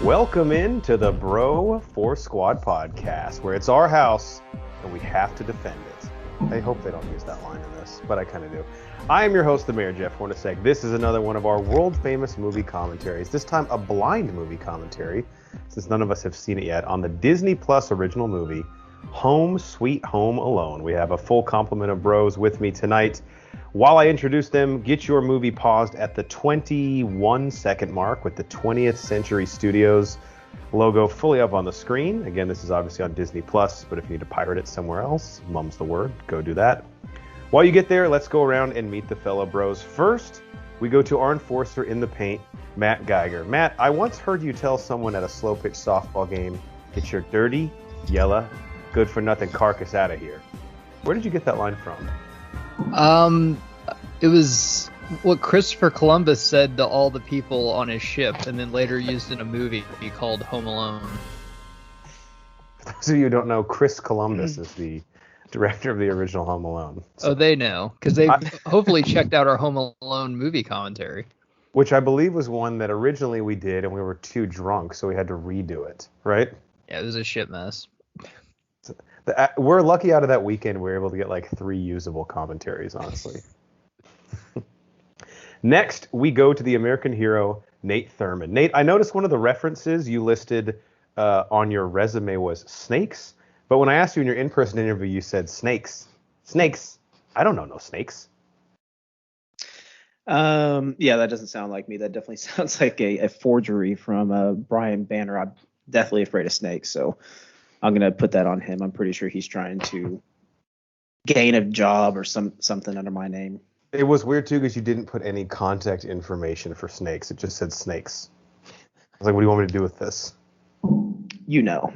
Welcome in to the Bro 4 Squad podcast, where it's our house and we have to defend it. I hope they don't use that line in this, but I kind of do. I am your host, the Mayor, Jeff Hornacek. This is another one of our world-famous movie commentaries, this time a blind movie commentary, since none of us have seen it yet, on the Disney Plus original movie, Home Sweet Home Alone. We have a full complement of bros with me tonight. While I introduce them, get your movie paused at the 21-second mark with the 20th Century Studios logo fully up on the screen. Again, this is obviously on Disney Plus, but if you need to pirate it somewhere else, mum's the word, go do that. While you get there, let's go around and meet the fellow bros. First, we go to our enforcer in the paint, Matt Geiger. Matt, I once heard you tell someone at a slow-pitch softball game, "Get your dirty, yellow, good-for-nothing carcass out of here." Where did you get that line from? It was what Christopher Columbus said to all the people on his ship, and then later used in a movie called Home Alone. For those of you who don't know, Chris Columbus is the director of the original Home Alone. So, they know, because they hopefully checked out our Home Alone movie commentary. Which I believe was one that originally we did, and we were too drunk, so we had to redo it, right? Yeah, it was a shit mess. We're lucky out of that weekend we were able to get like 3 usable commentaries, honestly. Next, we go to the American hero, Nate Thurman. Nate, I noticed one of the references you listed on your resume was snakes, but when I asked you in your in-person interview, you said snakes. Snakes. I don't know no snakes. Yeah, that doesn't sound like me. That definitely sounds like a forgery from Brian Banner. I'm deathly afraid of snakes, so I'm going to put that on him. I'm pretty sure he's trying to gain a job or something under my name. It was weird, too, because you didn't put any contact information for snakes. It just said snakes. I was like, what do you want me to do with this? You know.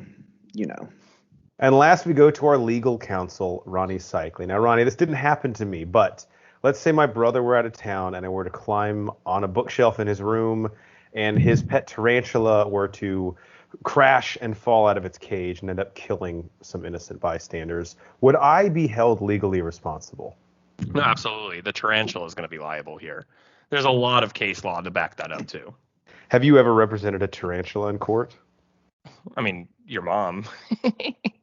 And last, we go to our legal counsel, Ronnie Cycling. Now, Ronnie, this didn't happen to me, but let's say my brother were out of town and I were to climb on a bookshelf in his room and his pet tarantula were to crash and fall out of its cage and end up killing some innocent bystanders. Would I be held legally responsible? No, absolutely. The tarantula is going to be liable here. There's a lot of case law to back that up, too. Have you ever represented a tarantula in court? I mean, your mom.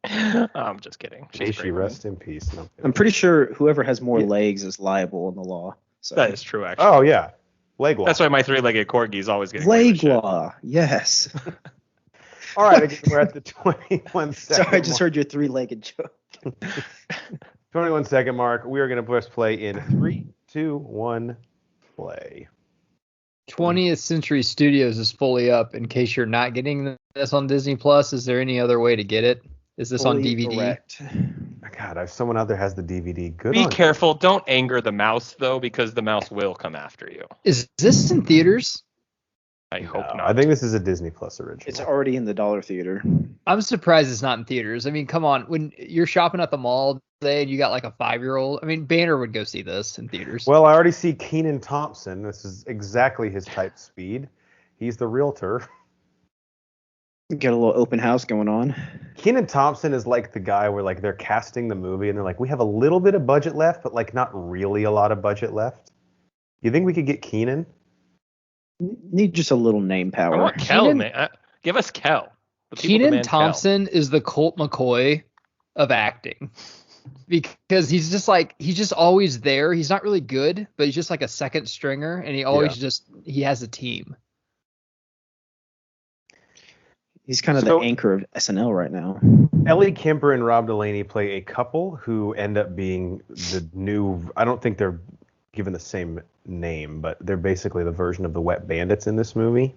I'm just kidding. May she rest in peace. No, I'm pretty sure whoever has more legs is liable in the law. So. That is true, actually. Oh, yeah. Leg law. That's why my 3-legged corgi is always getting leg law. Yes. All right, again, we're at the 21 second Sorry, I just heard your 3-legged joke. 21-second mark. We are going to press play in 3, 2, 1, play. 20th Century Studios is fully up. In case you're not getting this on Disney Plus, is there any other way to get it? Is this on DVD? Correct. God, if someone out there has the DVD, good. Be careful. Don't anger the mouse, though, because the mouse will come after you. Is this in theaters? I hope not. I think this is a Disney Plus original. It's already in the dollar theater. I'm surprised it's not in theaters. I mean, come on. When you're shopping at the mall today and you got like a 5-year-old, I mean, Banner would go see this in theaters. Well, I already see Kenan Thompson. This is exactly his type speed. He's the realtor. Got a little open house going on. Kenan Thompson is like the guy where like they're casting the movie and they're like, we have a little bit of budget left, but like not really a lot of budget left. You think we could get Kenan? Need just a little name power. I want Kel, man. Give us Kel. Kenan Thompson is the Colt McCoy of acting. Because he's just always there. He's not really good, but he's just like a second stringer, and he always he has a team. He's kind of the anchor of SNL right now. Ellie Kemper and Rob Delaney play a couple who end up being the new, I don't think they're given the same name, but they're basically the version of the Wet Bandits in this movie.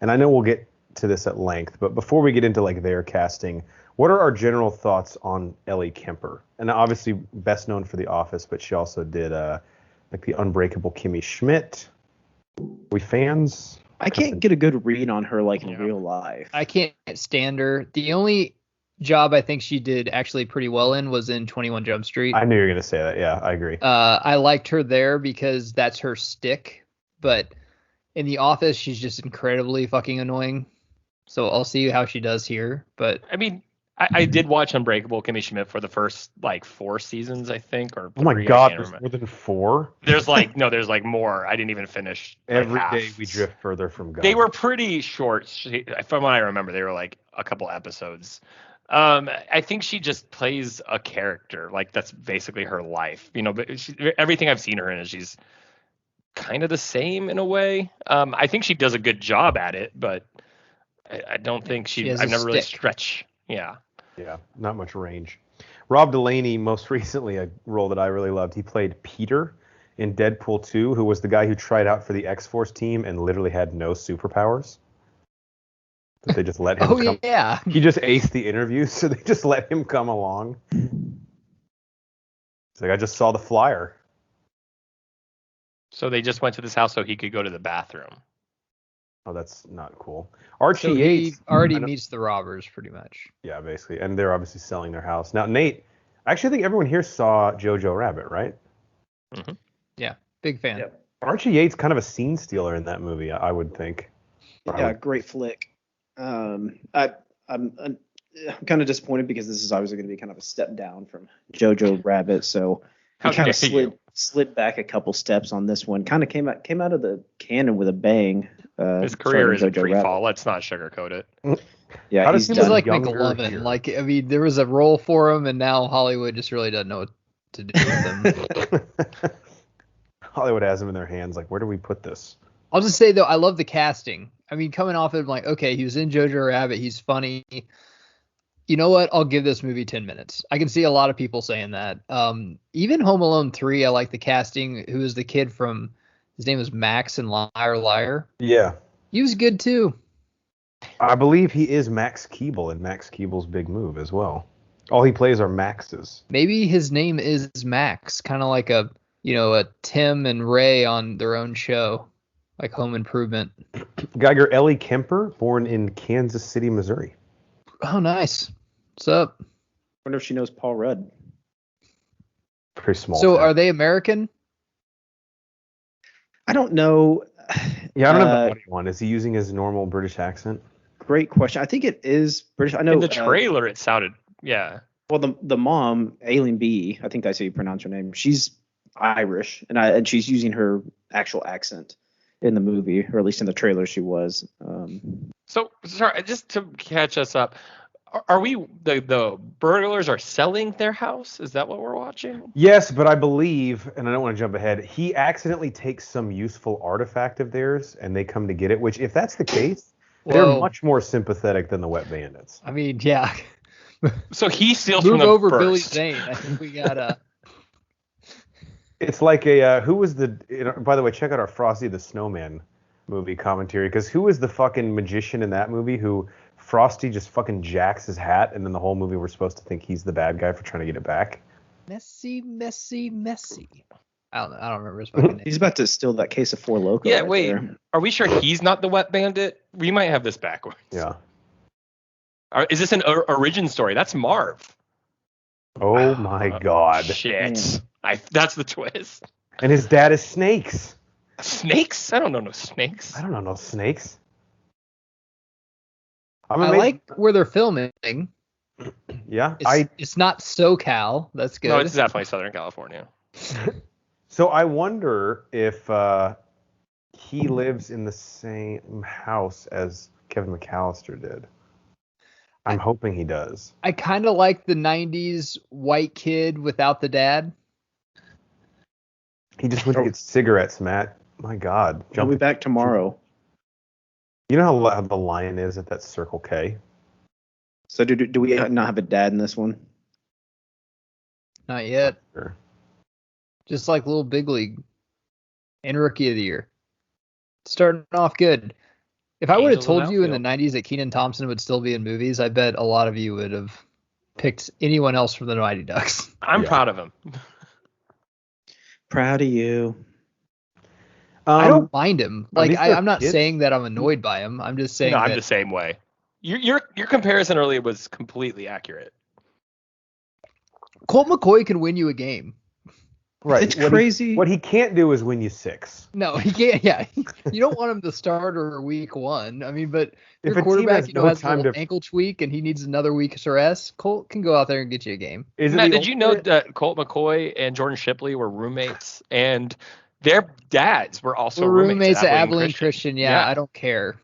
And I know we'll get to this at length, but before we get into like their casting, what are our general thoughts on Ellie Kemper? And obviously best known for The Office, but she also did like the Unbreakable Kimmy Schmidt. We fans? I can't get a good read on her like in real life. I can't stand her. The only job I think she did actually pretty well in was in 21 Jump Street. I knew you were going to say that. Yeah, I agree. I liked her there because that's her stick. But in The Office, she's just incredibly fucking annoying. So I'll see how she does here. But I mean, I did watch Unbreakable Kimmy Schmidt for the first like 4 seasons, I think, or 3. Oh my God, there's more than 4? There's like more. I didn't even finish. Every half. day we drift further from God. They were pretty short. From what I remember, they were like a couple episodes. I think she just plays a character. Like that's basically her life. But everything I've seen her in is she's kind of the same in a way. I think she does a good job at it, but I don't think I've never really stretched. Yeah. Yeah, not much range. Rob Delaney, most recently, a role that I really loved, he played Peter in Deadpool 2, who was the guy who tried out for the X-Force team and literally had no superpowers. That they just let him come. Yeah. He just aced the interview, so they just let him come along. It's like, I just saw the flyer. So they just went to this house so he could go to the bathroom. Oh, that's not cool. Archie so Yates he already meets the robbers, pretty much. Yeah, basically. And they're obviously selling their house. Now, Nate, I actually think everyone here saw Jojo Rabbit, right? Mm-hmm. Yeah, big fan. Yeah. Archie Yates, kind of a scene stealer in that movie, I would think. Yeah, great flick. I'm kind of disappointed because this is obviously going to be kind of a step down from Jojo Rabbit, so he kind of slid back a couple steps on this one. Kind of came out of the canon with a bang. His career is a free fall. Let's not sugarcoat it. Yeah, he's like McLovin. Like, I mean, there was a role for him, and now Hollywood just really doesn't know what to do with him. Hollywood has him in their hands. Like, where do we put this? I'll just say, though, I love the casting. I mean, coming off of like, okay, he was in Jojo Rabbit. He's funny. You know what? I'll give this movie 10 minutes. I can see a lot of people saying that. Even Home Alone 3, I like the casting. Who is the kid from, his name was Max in Liar Liar. Yeah. He was good, too. I believe he is Max Keeble in Max Keeble's Big Move as well. All he plays are Maxes. Maybe his name is Max, kind of like a Tim and Ray on their own show, like Home Improvement. Geiger Ellie Kemper, born in Kansas City, Missouri. Oh, nice. What's up? I wonder if she knows Paul Rudd. Pretty small. So are they American? I don't know. Yeah, I don't know the funny one. Is he using his normal British accent? Great question. I think it is British. I know in the trailer it sounded, yeah. Well, the mom, Aileen B, I think that's how you pronounce her name. She's Irish, and she's using her actual accent in the movie, or at least in the trailer she was. So, sorry, just to catch us up, are we the burglars are selling their house? Is that what we're watching? Yes, but I believe, and I don't want to jump ahead, he accidentally takes some useful artifact of theirs, and they come to get it, which, if that's the case, they're much more sympathetic than the Wet Bandits. I mean, yeah. So he steals Move from them over first. Billy Zane. I think we gotta... It's like who was the, by the way, check out our Frosty the Snowman movie commentary, because who was the fucking magician in that movie who Frosty just fucking jacks his hat, and then the whole movie we're supposed to think he's the bad guy for trying to get it back? Messy. I don't remember his fucking name. He's about to steal that case of Four Loko. Yeah, right wait. there. Are we sure he's not the Wet Bandit? We might have this backwards. Yeah. Is this an origin story? That's Marv. Oh my God. Shit. That's the twist. And his dad is Snakes. Snakes? I don't know no snakes. I don't know no snakes. I like where they're filming. Yeah. It's not SoCal. That's good. No, it's definitely Southern California. So I wonder if he lives in the same house as Kevin McAllister did. I'm hoping he does. I kind of like the 90s white kid without the dad. He just went to get cigarettes, Matt. My God. I'll be back tomorrow. You know how loud the lion is at that Circle K? So do we not have a dad in this one? Not yet. Sure. Just like Little Big League and Rookie of the Year. Starting off good. If I would have told you in the 90s that Kenan Thompson would still be in movies, I bet a lot of you would have picked anyone else from the Mighty Ducks. I'm proud of him. Proud of you. I don't mind him. Like I'm not saying that I'm annoyed by him. I'm just saying I'm the same way. Your comparison earlier was completely accurate. Colt McCoy can win you a game. Right. It's crazy. What he can't do is win you 6. No, he can't. Yeah, you don't want him to starter week 1. I mean, but If your a team quarterback, has no has a time little to- ankle tweak and he needs another week's rest, Colt can go out there and get you a game. Matt, did you know that Colt McCoy and Jordan Shipley were roommates, and their dads were also roommates at at Abilene Christian. Yeah, I don't care.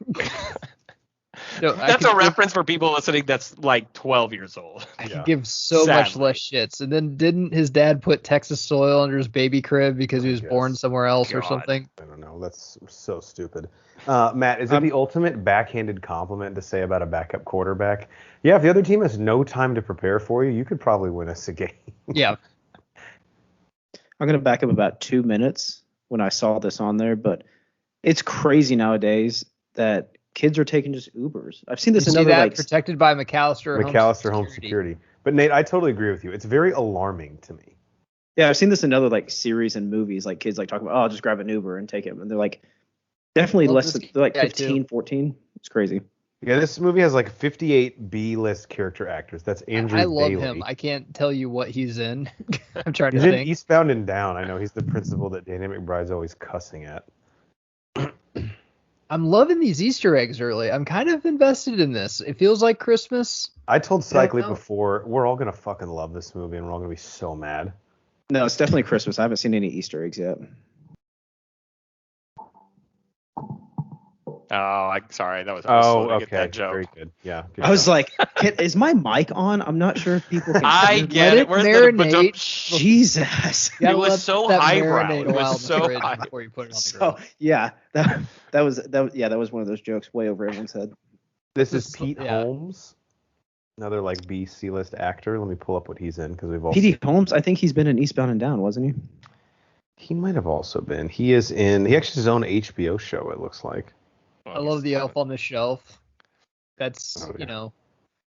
No, that's a reference for people listening that's like 12 years old. I could give so much less shits. And then didn't his dad put Texas soil under his baby crib because he was born somewhere else or something? I don't know. That's so stupid. Matt, is it the ultimate backhanded compliment to say about a backup quarterback? Yeah, if the other team has no time to prepare for you, you could probably win us a game. Yeah. I'm going to back up about 2 minutes when I saw this on there, but it's crazy nowadays that kids are taking just Ubers. I've seen this in other like protected by McAllister Home Security. But Nate, I totally agree with you. It's very alarming to me. Yeah, I've seen this in other like series and movies, like kids like talking about, oh, I'll just grab an Uber and take it, and they're like definitely less than they're like 15, 14. It's crazy. Yeah, this movie has like 58 B-list character actors. That's Andrew Bailey. I love him. I can't tell you what he's in. I'm trying to think. think. He's in Eastbound and Down. I know he's the principal that Danny McBride's always cussing at. I'm loving these Easter eggs early. I'm kind of invested in this. It feels like Christmas. I told Cycly before, we're all going to fucking love this movie and we're all going to be so mad. No, it's definitely Christmas. I haven't seen any Easter eggs yet. Oh, I'm sorry. That was okay. Get that joke. Very good. Yeah. Good I was like, is my mic on? I'm not sure if people can. I get it. Where's the Jesus? It was so highbrow. It was so high before you put it on the grill. So yeah, that was one of those jokes way over everyone's head. This is Pete Holmes, another like B-C list actor. Let me pull up what he's in because we've all. Pete Holmes, I think he's been in Eastbound and Down, wasn't he? He might have also been. He is in. He actually has his own HBO show. It looks like. I love the Elf on the Shelf. That's,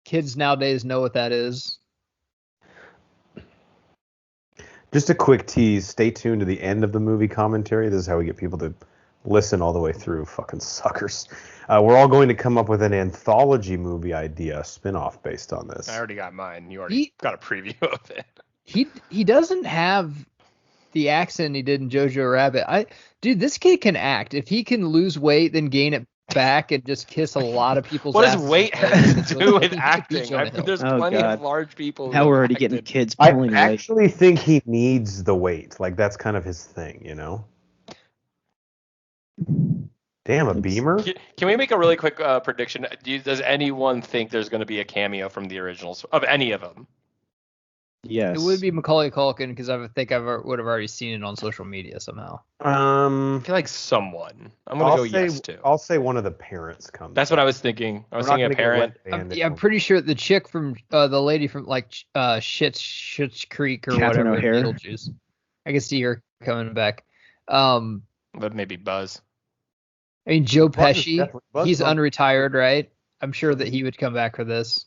kids nowadays know what that is. Just a quick tease. Stay tuned to the end of the movie commentary. This is how we get people to listen all the way through. Fucking suckers. We're all going to come up with an anthology movie idea, spin-off based on this. I already got mine. You already got a preview of it. He doesn't have the accent he did in Jojo Rabbit. Dude, this kid can act. If he can lose weight, then gain it back and just kiss a lot of people's What asses. does weight have to do with acting? There's plenty of large people. Now we're already getting kids pulling weight. I actually think he needs the weight. Like, that's kind of his thing, you know? Damn, a Beamer? Can we make a really quick prediction? Does anyone think there's going to be a cameo from the originals, of any of them? Yes. It would be Macaulay Culkin because I think I would have already seen it on social media somehow. I feel like someone. I'm going to go yes to. I'll say one of the parents comes. That's what I was thinking. I was thinking a parent. I'm pretty sure the chick from the lady from like Schitt's Creek or Catherine whatever. O'Hara. Beetlejuice. I can see her coming back. But maybe Buzz. I mean, Joe Buzz Pesci. Buzz He's unretired, right? I'm sure that he would come back for this.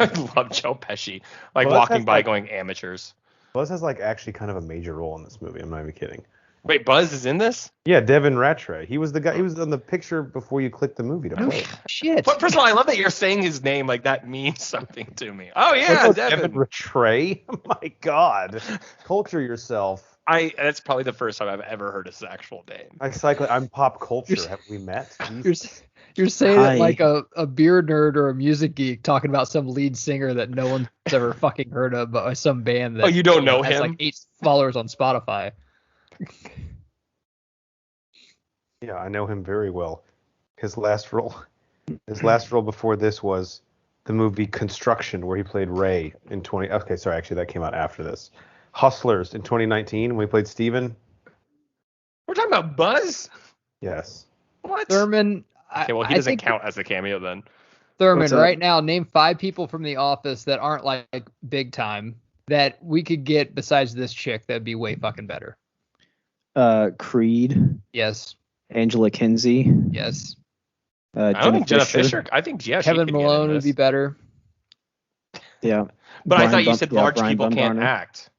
I love Joe Pesci. Like walking by going amateurs. Buzz has like actually kind of a major role in this movie. I'm not even kidding. Wait, Buzz is in this? Yeah, Devin Rattray. He was the guy. He was on the picture before you clicked the movie to play. Shit. First of all, I love that you're saying his name like that means something to me. Oh yeah, Devin Rattray. My God, culture yourself. That's probably the first time I've ever heard his actual name. I'm pop culture. Have we met? You're saying it like a beer nerd or a music geek talking about some lead singer that no one's ever fucking heard of, but some band that you don't know has him? like 8 followers on Spotify. Yeah, I know him very well. His last role before this was the movie Construction, where he played Ray in 20. Okay, sorry, actually that came out after this. Hustlers in 2019 when he played Steven. We're talking about Buzz? Yes. What? Thurman. Okay, well, he doesn't count as a cameo then. Thurman, right now, name 5 people from The Office that aren't like big time that we could get besides this chick that'd be way fucking better. Creed. Yes. Angela Kinsey. Yes. I don't think Jenna Fisher. I think Kevin Malone would be better. Yeah. But I thought you said large people can't act.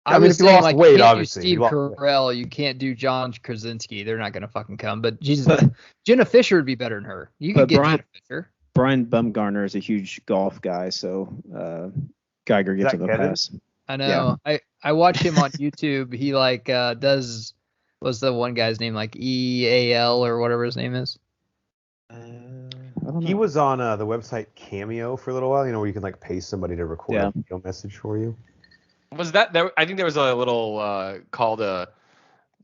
I was saying, like, weight, you can't do obviously. Steve Carell, you can't do John Krasinski. They're not going to fucking come. But Jesus, Jenna Fisher would be better than her. You could get Jenna Fisher. Brian Bumgarner is a huge golf guy, so Geiger gets him a pass. I know. Yeah. I watch him on YouTube. He like does. What's the one guy's name? Like EAL or whatever his name is. I don't know. He was on the website Cameo for a little while. You know, where you can like pay somebody to record a video message for you. Was that there? I think there was a little called The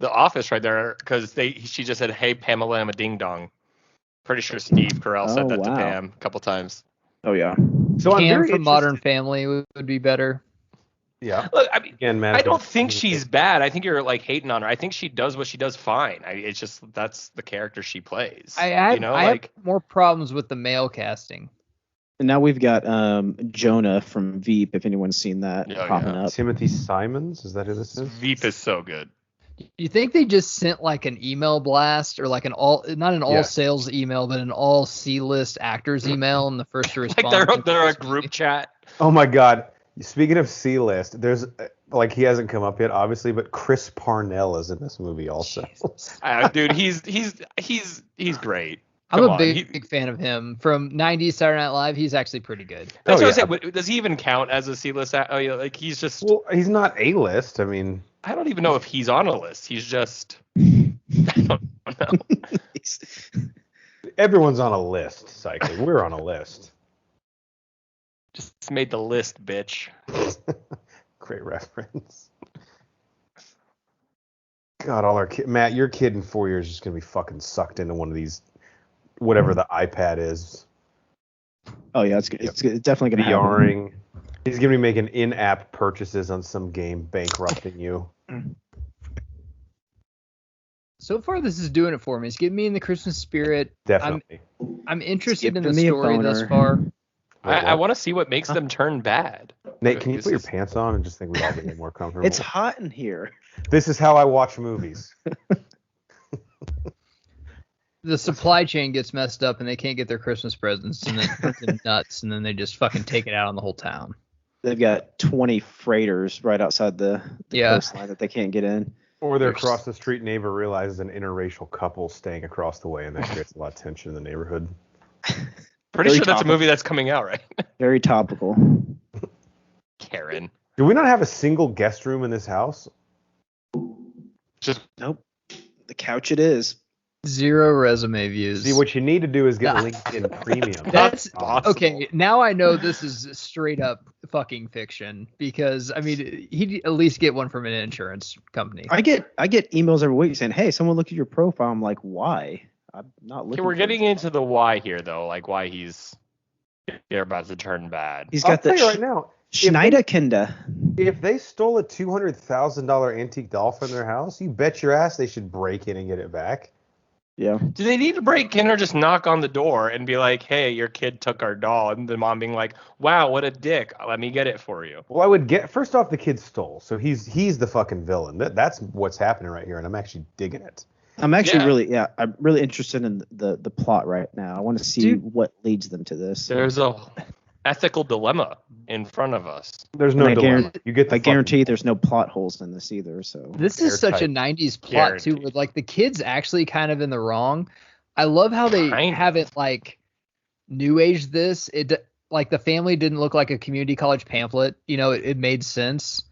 Office right there because she just said, "Hey Pamela, I'm a ding dong." Pretty sure Steve Carell said that to Pam a couple times. Oh yeah. So Cam from Modern Family would be better. Yeah. Look, I mean, again, I don't think she's bad. I think you're like hating on her. I think she does what she does fine. It's just that's the character she plays. I have more problems with the male casting. And now we've got Jonah from Veep, if anyone's seen that popping up. Timothy Simons, is that who this is? Veep is so good. You think they just sent like an email blast or like not an all sales email, but an all C-list actors email and the first to respond? Like they're a group chat. Oh my God. Speaking of C-list, there's like he hasn't come up yet, obviously, but Chris Parnell is in this movie also. Dude, he's great. I'm a big fan of him. From 90s Saturday Night Live, he's actually pretty good. That's what I said. Does he even count as a C-list? Like he's just. Well, he's not A-list. I mean, I don't even know if he's on a list. He's just. I don't know. Everyone's on a list, Cycling. We're on a list. Just made the list, bitch. Great reference. God, all our Matt, your kid in 4 years is just gonna be fucking sucked into one of these, whatever the iPad is. Oh yeah, it's definitely gonna VRing. He's gonna be making in-app purchases on some game, bankrupting you. So far, this is doing it for me. It's getting me in the Christmas spirit. Definitely. I'm interested in the story thus far. I want to see what makes them turn bad. Nate, can you put your pants on and just think we all get more comfortable? It's hot in here. This is how I watch movies. The supply chain gets messed up and they can't get their Christmas presents and then turns them nuts and then they just fucking take it out on the whole town. They've got 20 freighters right outside the coastline that they can't get in. Or their across the street neighbor realizes an interracial couple staying across the way and that creates a lot of tension in the neighborhood. Pretty sure that's a movie that's coming out, right? Very topical. Karen. Do we not have a single guest room in this house? Just nope. The couch it is. 0 resume views. See, what you need to do is get LinkedIn Premium. That's awesome. Okay. Now I know this is straight up fucking fiction because I mean he'd at least get one from an insurance company. I get emails every week saying, "Hey, someone look at your profile." I'm like, "Why?" I'm not looking. Okay, we're getting into the why here though, like why they're about to turn bad. He's got right now. Schneiderkinder. If they stole a $200,000 antique doll from their house, you bet your ass they should break in and get it back. Yeah. Do they need to break in or just knock on the door and be like, "Hey, your kid took our doll," and the mom being like, "Wow, what a dick. Let me get it for you." Well, I would first off, the kid stole, so he's the fucking villain. That's what's happening right here, and I'm actually digging it. I'm actually I'm really interested in the plot right now. I want to see what leads them to this. There's a ethical dilemma in front of us. There's no dilemma. I guarantee there's no plot holes in this either. So this is such a 90s plot too, with like the kids actually kind of in the wrong. I love how they haven't like new aged this. It like the family didn't look like a community college pamphlet. You know, it made sense.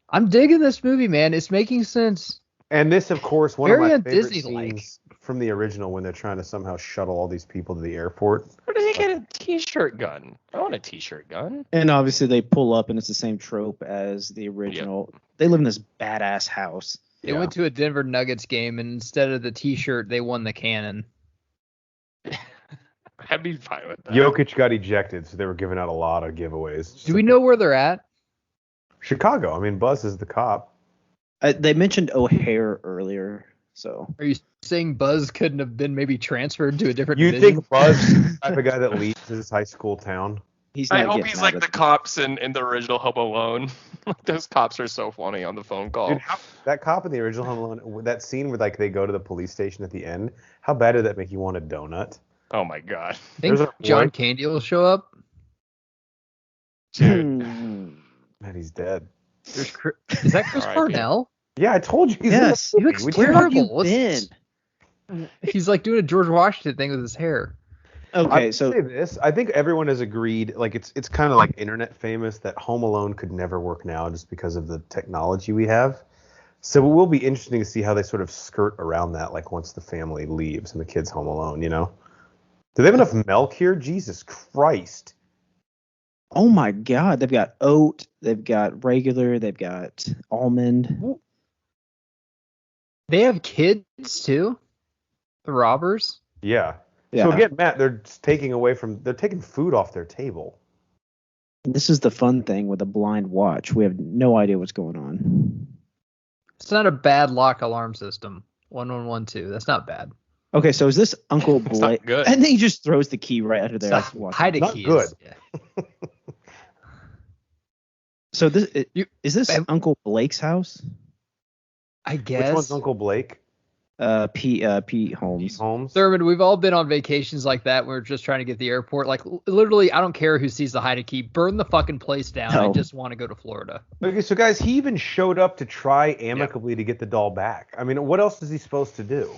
I'm digging this movie, man. It's making sense. And this, of course, one of my favorite Disney-like scenes from the original when they're trying to somehow shuttle all these people to the airport. Where do they get a t-shirt gun? I want a t-shirt gun. And obviously they pull up and it's the same trope as the original. Yep. They live in this badass house. They went to a Denver Nuggets game and instead of the t-shirt, they won the cannon. I'd be fine with that. Jokic got ejected, so they were giving out a lot of giveaways. Do we know where they're at? Chicago. I mean, Buzz is the cop. They mentioned O'Hare earlier, so. Are you saying Buzz couldn't have been maybe transferred to a different division? You think Buzz is the type of guy that leads his high school town? I hope he's like the cops in the original Home Alone. Those cops are so funny on the phone call. Dude, that cop in the original Home Alone, that scene where like they go to the police station at the end, how bad did that make you want a donut? Oh my god. I think John Candy will show up. Dude. Man, he's dead. Is that Chris Parnell? Yeah, I told you. Yes. He looks terrible. He's like doing a George Washington thing with his hair. Okay, I'll so say this. I think everyone has agreed, like it's kind of like internet famous that Home Alone could never work now just because of the technology we have. So it will be interesting to see how they sort of skirt around that, like once the family leaves and the kids home alone, you know? Do they have enough milk here? Jesus Christ. oh my God, they've got oat, they've got regular, they've got almond. They have kids too. The robbers. Yeah. Yeah. So again, Matt, they're taking food off their table. This is the fun thing with a blind watch. We have no idea what's going on. It's not a bad lock alarm system. 1112. That's not bad. Okay, so is this Uncle It's not Blake? good. And then he just throws the key right under there. Hide a Not key. good. So is this Uncle Blake's house? I guess. Which one's Uncle Blake? Pete Holmes. Pete Holmes. Thurman, we've all been on vacations like that. We're just trying to get to the airport. Like literally, I don't care who sees the hide a key. Burn the fucking place down. No. I just want to go to Florida. Okay, so guys, he even showed up to try amicably to get the doll back. I mean, what else is he supposed to do?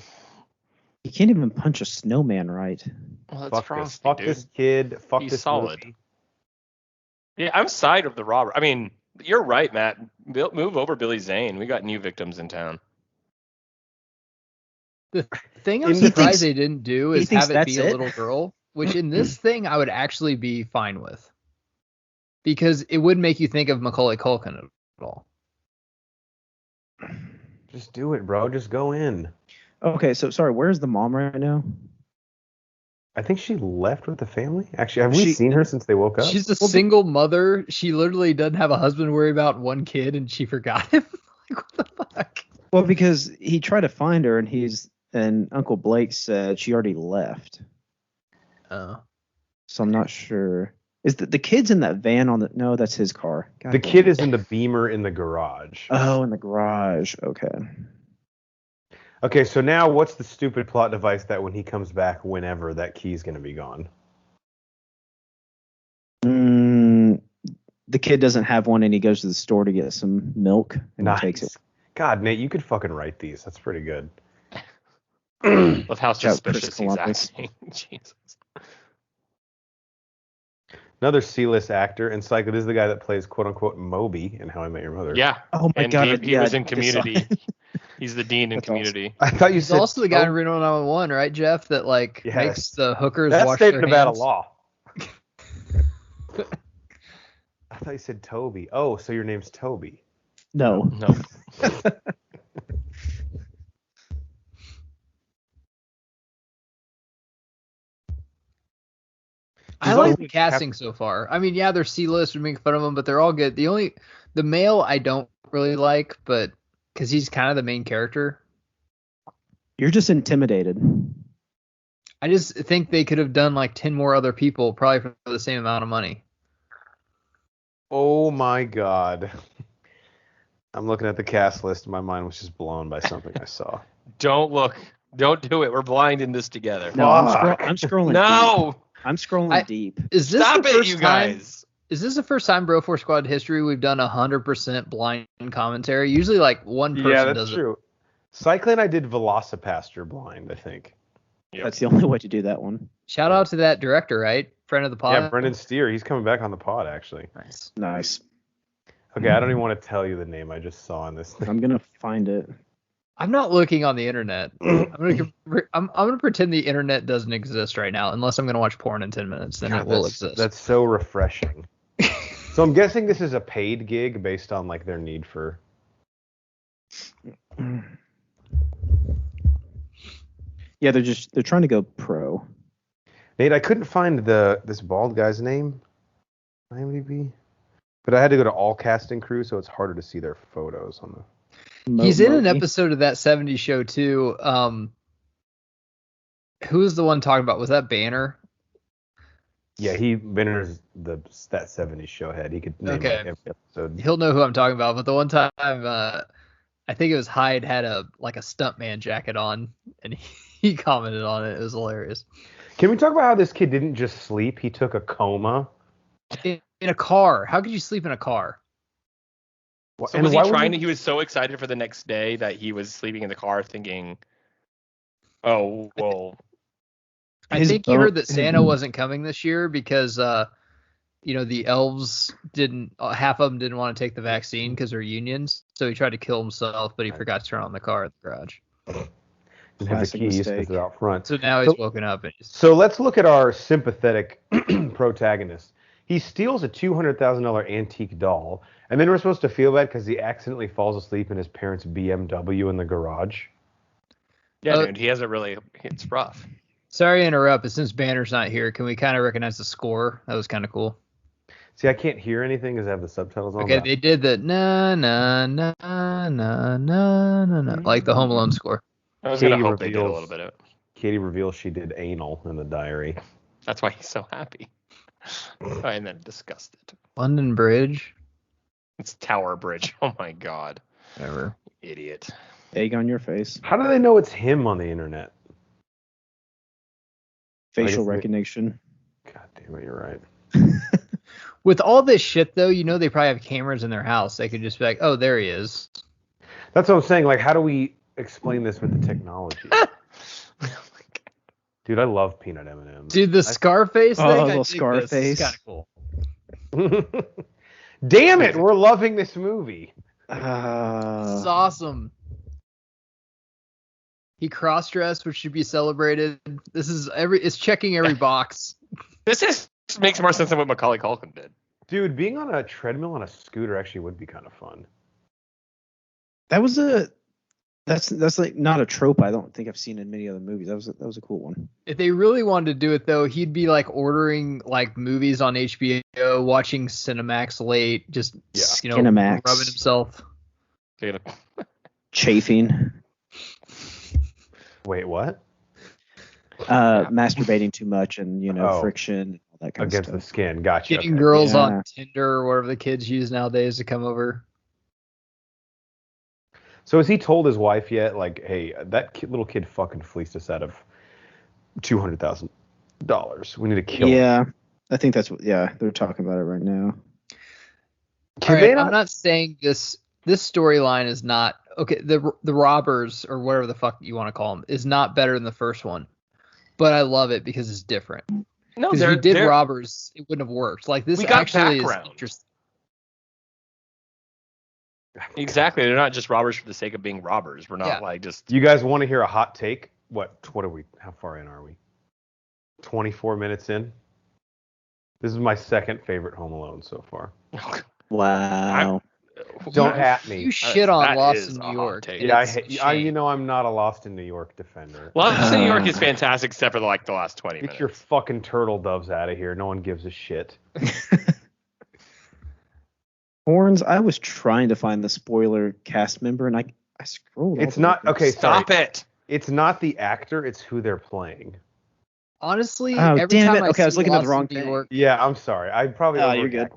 He can't even punch a snowman right. Well, that's Fuck Frosty, this. Fuck dude. this kid. Fuck He's this solid. movie. Yeah, I'm side of the robber. I mean, you're right, Matt. Move over Billy Zane. We got new victims in town. The thing I'm And he surprised thinks- they didn't do he is thinks have it that's be a it? little girl, which in this thing I would actually be fine with. Because it would make you think of Macaulay Culkin at all. Just do it, bro. Just go in. Okay, so sorry, where's the mom right now? I think she left with the family. Actually, have we seen her since they woke up? She's a single mother. She literally doesn't have a husband to worry about, one kid, and she forgot him. Like, what the fuck? Well, because he tried to find her, and Uncle Blake said she already left. Oh. So I'm not sure. Is the kid's in that van on the? No, that's his car. God The damn kid it. is in the Beamer in the garage. Oh, in the garage. Okay. Okay, so now what's the stupid plot device that when he comes back, whenever, that key's going to be gone? The kid doesn't have one, and he goes to the store to get some milk, and Nice. he takes it. God, Nate, you could fucking write these. That's pretty good. Love how Shout out suspicious Chris he's Columbus. acting. Jesus. Another C-list actor, and Psycho, this is the guy that plays quote-unquote Moby in How I Met Your Mother. Yeah. Oh my And God! he was in Community. He's the dean in That's Community. I thought you He's said also the guy in Toby. Reno 911, right, Jeff? That like Yes. makes the hookers That's wash state their Nevada hands. law. I thought you said Toby. Oh, so your name's Toby. No. No. I like the casting so far. I mean, yeah, they're C-list. We make fun of them, but they're all good. The male I don't really like, but because he's kind of the main character. You're just intimidated. I just think they could have done like 10 more other people, probably for the same amount of money. Oh my God. I'm looking at the cast list. My mind was just blown by something I saw. Don't look. Don't do it. We're blind in this together. No, I'm scrolling. No. Deep. I'm scrolling deep. Is this Stop the it, first you time? guys. Is this the first time Bro Force Squad history we've done 100% blind commentary? Usually, like one person Yeah, that's does true. Cycling and I did Velocipaster blind, I think. Yep. That's the only way to do that one. it. Shout out to that director, right? Friend of the pod. Yeah, Brendan Steer. He's coming back on the pod, actually. Nice. Nice. Okay, I don't even want to tell you the name I just saw in this thing. I'm gonna find it. I'm not looking on the internet. I'm gonna pretend the internet doesn't exist right now, unless I'm gonna watch porn in 10 minutes. Then God, it will that's- exist. That's so refreshing. So I'm guessing this is a paid gig based on like their need for. Yeah, they're trying to go pro. Nate, I couldn't find this bald guy's name. IMDb. But I had to go to all casting crew, so it's harder to see their photos on the. He's in an Moby. episode of that 70s show too. Who was the one talking about? Was that Banner? Yeah, Benner's that 70s show head. He could name Okay. like every episode. He'll know who I'm talking about. But the one time, I think it was Hyde had a stuntman jacket on, and he commented on it. It was hilarious. Can we talk about how this kid didn't just sleep? He took a coma. In a car. How could you sleep in a car? So And was why he would trying to? He was so excited for the next day that he was sleeping in the car, thinking, "Oh well." I think you heard that Santa wasn't coming this year because the elves didn't. Half of them didn't want to take the vaccine because they're unions. So he tried to kill himself, but he forgot to turn on the car at the garage. Didn't have the keys because they're out front. So now he's woken up. So let's look at our sympathetic protagonist. He steals a $200,000 antique doll, and then we're supposed to feel bad because he accidentally falls asleep in his parents' BMW in the garage. Yeah, dude, he hasn't really. It's rough. Sorry to interrupt, but since Banner's not here, can we kind of recognize the score? That was kind of cool. See, I can't hear anything because I have the subtitles on. Okay, they did the na na na na na na na, like the Home Alone score. I was gonna hope they did a little bit of it. Katie reveals she did anal in the diary. That's why he's so happy. And then disgusted. London Bridge. It's Tower Bridge. Oh my God. Whatever. Idiot. Egg on your face. How do they know it's him on the internet? Facial recognition. God damn it, you're right. With all this shit, though, they probably have cameras in their house. They could just be like, oh, there he is. That's what I'm saying. Like, how do we explain this with the technology? Dude, I love peanut M&Ms. Dude, the Scarface thing. Little Scarface. This is kind of cool. Damn it, we're loving this movie. This is awesome. He cross-dressed, which should be celebrated. It's checking every box. This makes more sense than what Macaulay Culkin did. Dude, being on a treadmill on a scooter actually would be kind of fun. That's like not a trope I don't think I've seen in many other movies. That was a cool one. If they really wanted to do it though, he'd be like ordering like movies on HBO, watching Cinemax late, just Cinemax. rubbing himself. Chafing. Wait, what? Masturbating too much and friction, all that kind of stuff. Against the skin. Gotcha. Getting girls on Tinder or whatever the kids use nowadays to come over. So has he told his wife yet, like, hey, that little kid fucking fleeced us out of $200,000. We need to kill him. Yeah, I think that's what. Yeah, they're talking about it right now. I'm not saying this storyline is not okay. The robbers or whatever the fuck you want to call them is not better than the first one, but I love it because it's different. No, because if we did robbers, it wouldn't have worked. Like this actually is interesting. Exactly. They're not just robbers for the sake of being robbers. We're not like just. You guys want to hear a hot take? What are we? How far in are we? 24 minutes in. This is my second favorite Home Alone so far. Wow. Don't at me. You shit on Lost in New York. Yeah, I'm not a Lost in New York defender. Lost in New York is fantastic except for the last 20 minutes. Get your fucking turtle doves out of here. No one gives a shit. Horns, I was trying to find the spoiler cast member, and I scrolled. It's not okay. Stop it. It's not the actor; it's who they're playing. Honestly, every time I was looking at the wrong thing. Yeah, I'm sorry. I probably. You're good.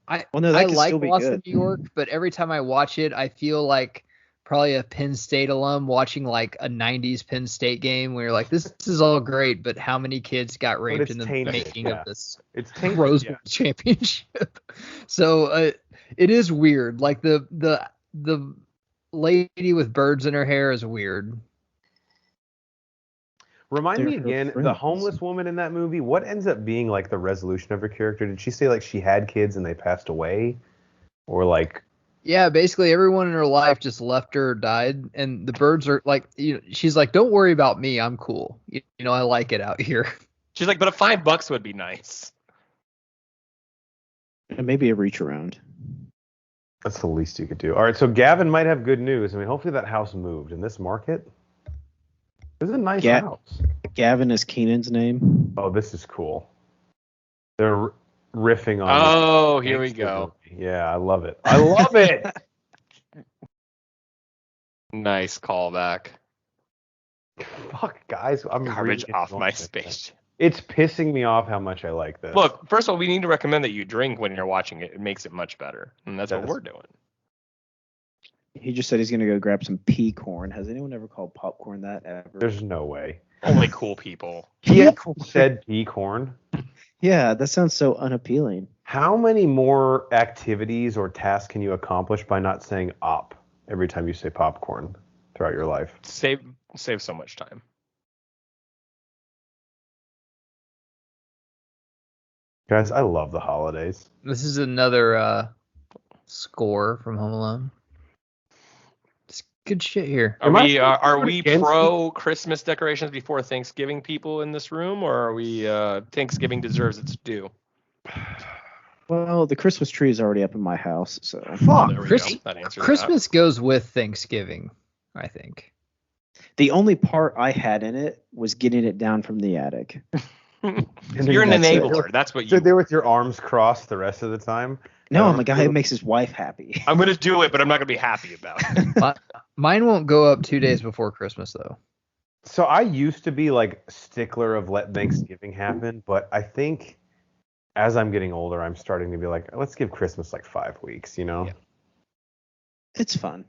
I like Lost in New York, but every time I watch it, I feel like probably a Penn State alum watching like a '90s Penn State game, where you're like, "This is all great, but how many kids got raped in the making of this Rose Bowl championship?" So it is weird. Like the lady with birds in her hair is weird. Remind me again, the homeless woman in that movie, what ends up being like the resolution of her character? Did she say like she had kids and they passed away? Or like... Yeah, basically everyone in her life just left her or died. And the birds are like, she's like, don't worry about me. I'm cool. I like it out here. She's like, but $5 would be nice. And maybe a reach around. That's the least you could do. All right, so Gavin might have good news. I mean, hopefully that house moved in this market. This is a nice house. Gavin is Keenan's name. Oh, this is cool. They're riffing on. Oh, here we go. Movie. Yeah, I love it. I love it. Nice callback. Fuck, guys. I'm garbage off my space. It's pissing me off how much I like this. Look, first of all, we need to recommend that you drink when you're watching it. It makes it much better. And that's what we're doing. He just said he's going to go grab some pea corn. Has anyone ever called popcorn that ever? There's no way. Only cool people. He said pea corn. Yeah, that sounds so unappealing. How many more activities or tasks can you accomplish by not saying op every time you say popcorn throughout your life? Save so much time. Guys, I love the holidays. This is another score from Home Alone. It's good shit here. Are we pro Christmas decorations before Thanksgiving people in this room, or are we Thanksgiving deserves its due? Well, the Christmas tree is already up in my house, so. Fuck. There we go. That answers Christmas goes with Thanksgiving, I think. The only part I had in it was getting it down from the attic. You're an enabler. That's what you. Sit there with your arms crossed the rest of the time. No, I'm a guy who makes his wife happy. I'm gonna do it, but I'm not gonna be happy about it. Mine won't go up 2 days before Christmas though. So I used to be like stickler of let Thanksgiving happen, but I think as I'm getting older, I'm starting to be like, let's give Christmas like 5 weeks, you know? Yeah. It's fun.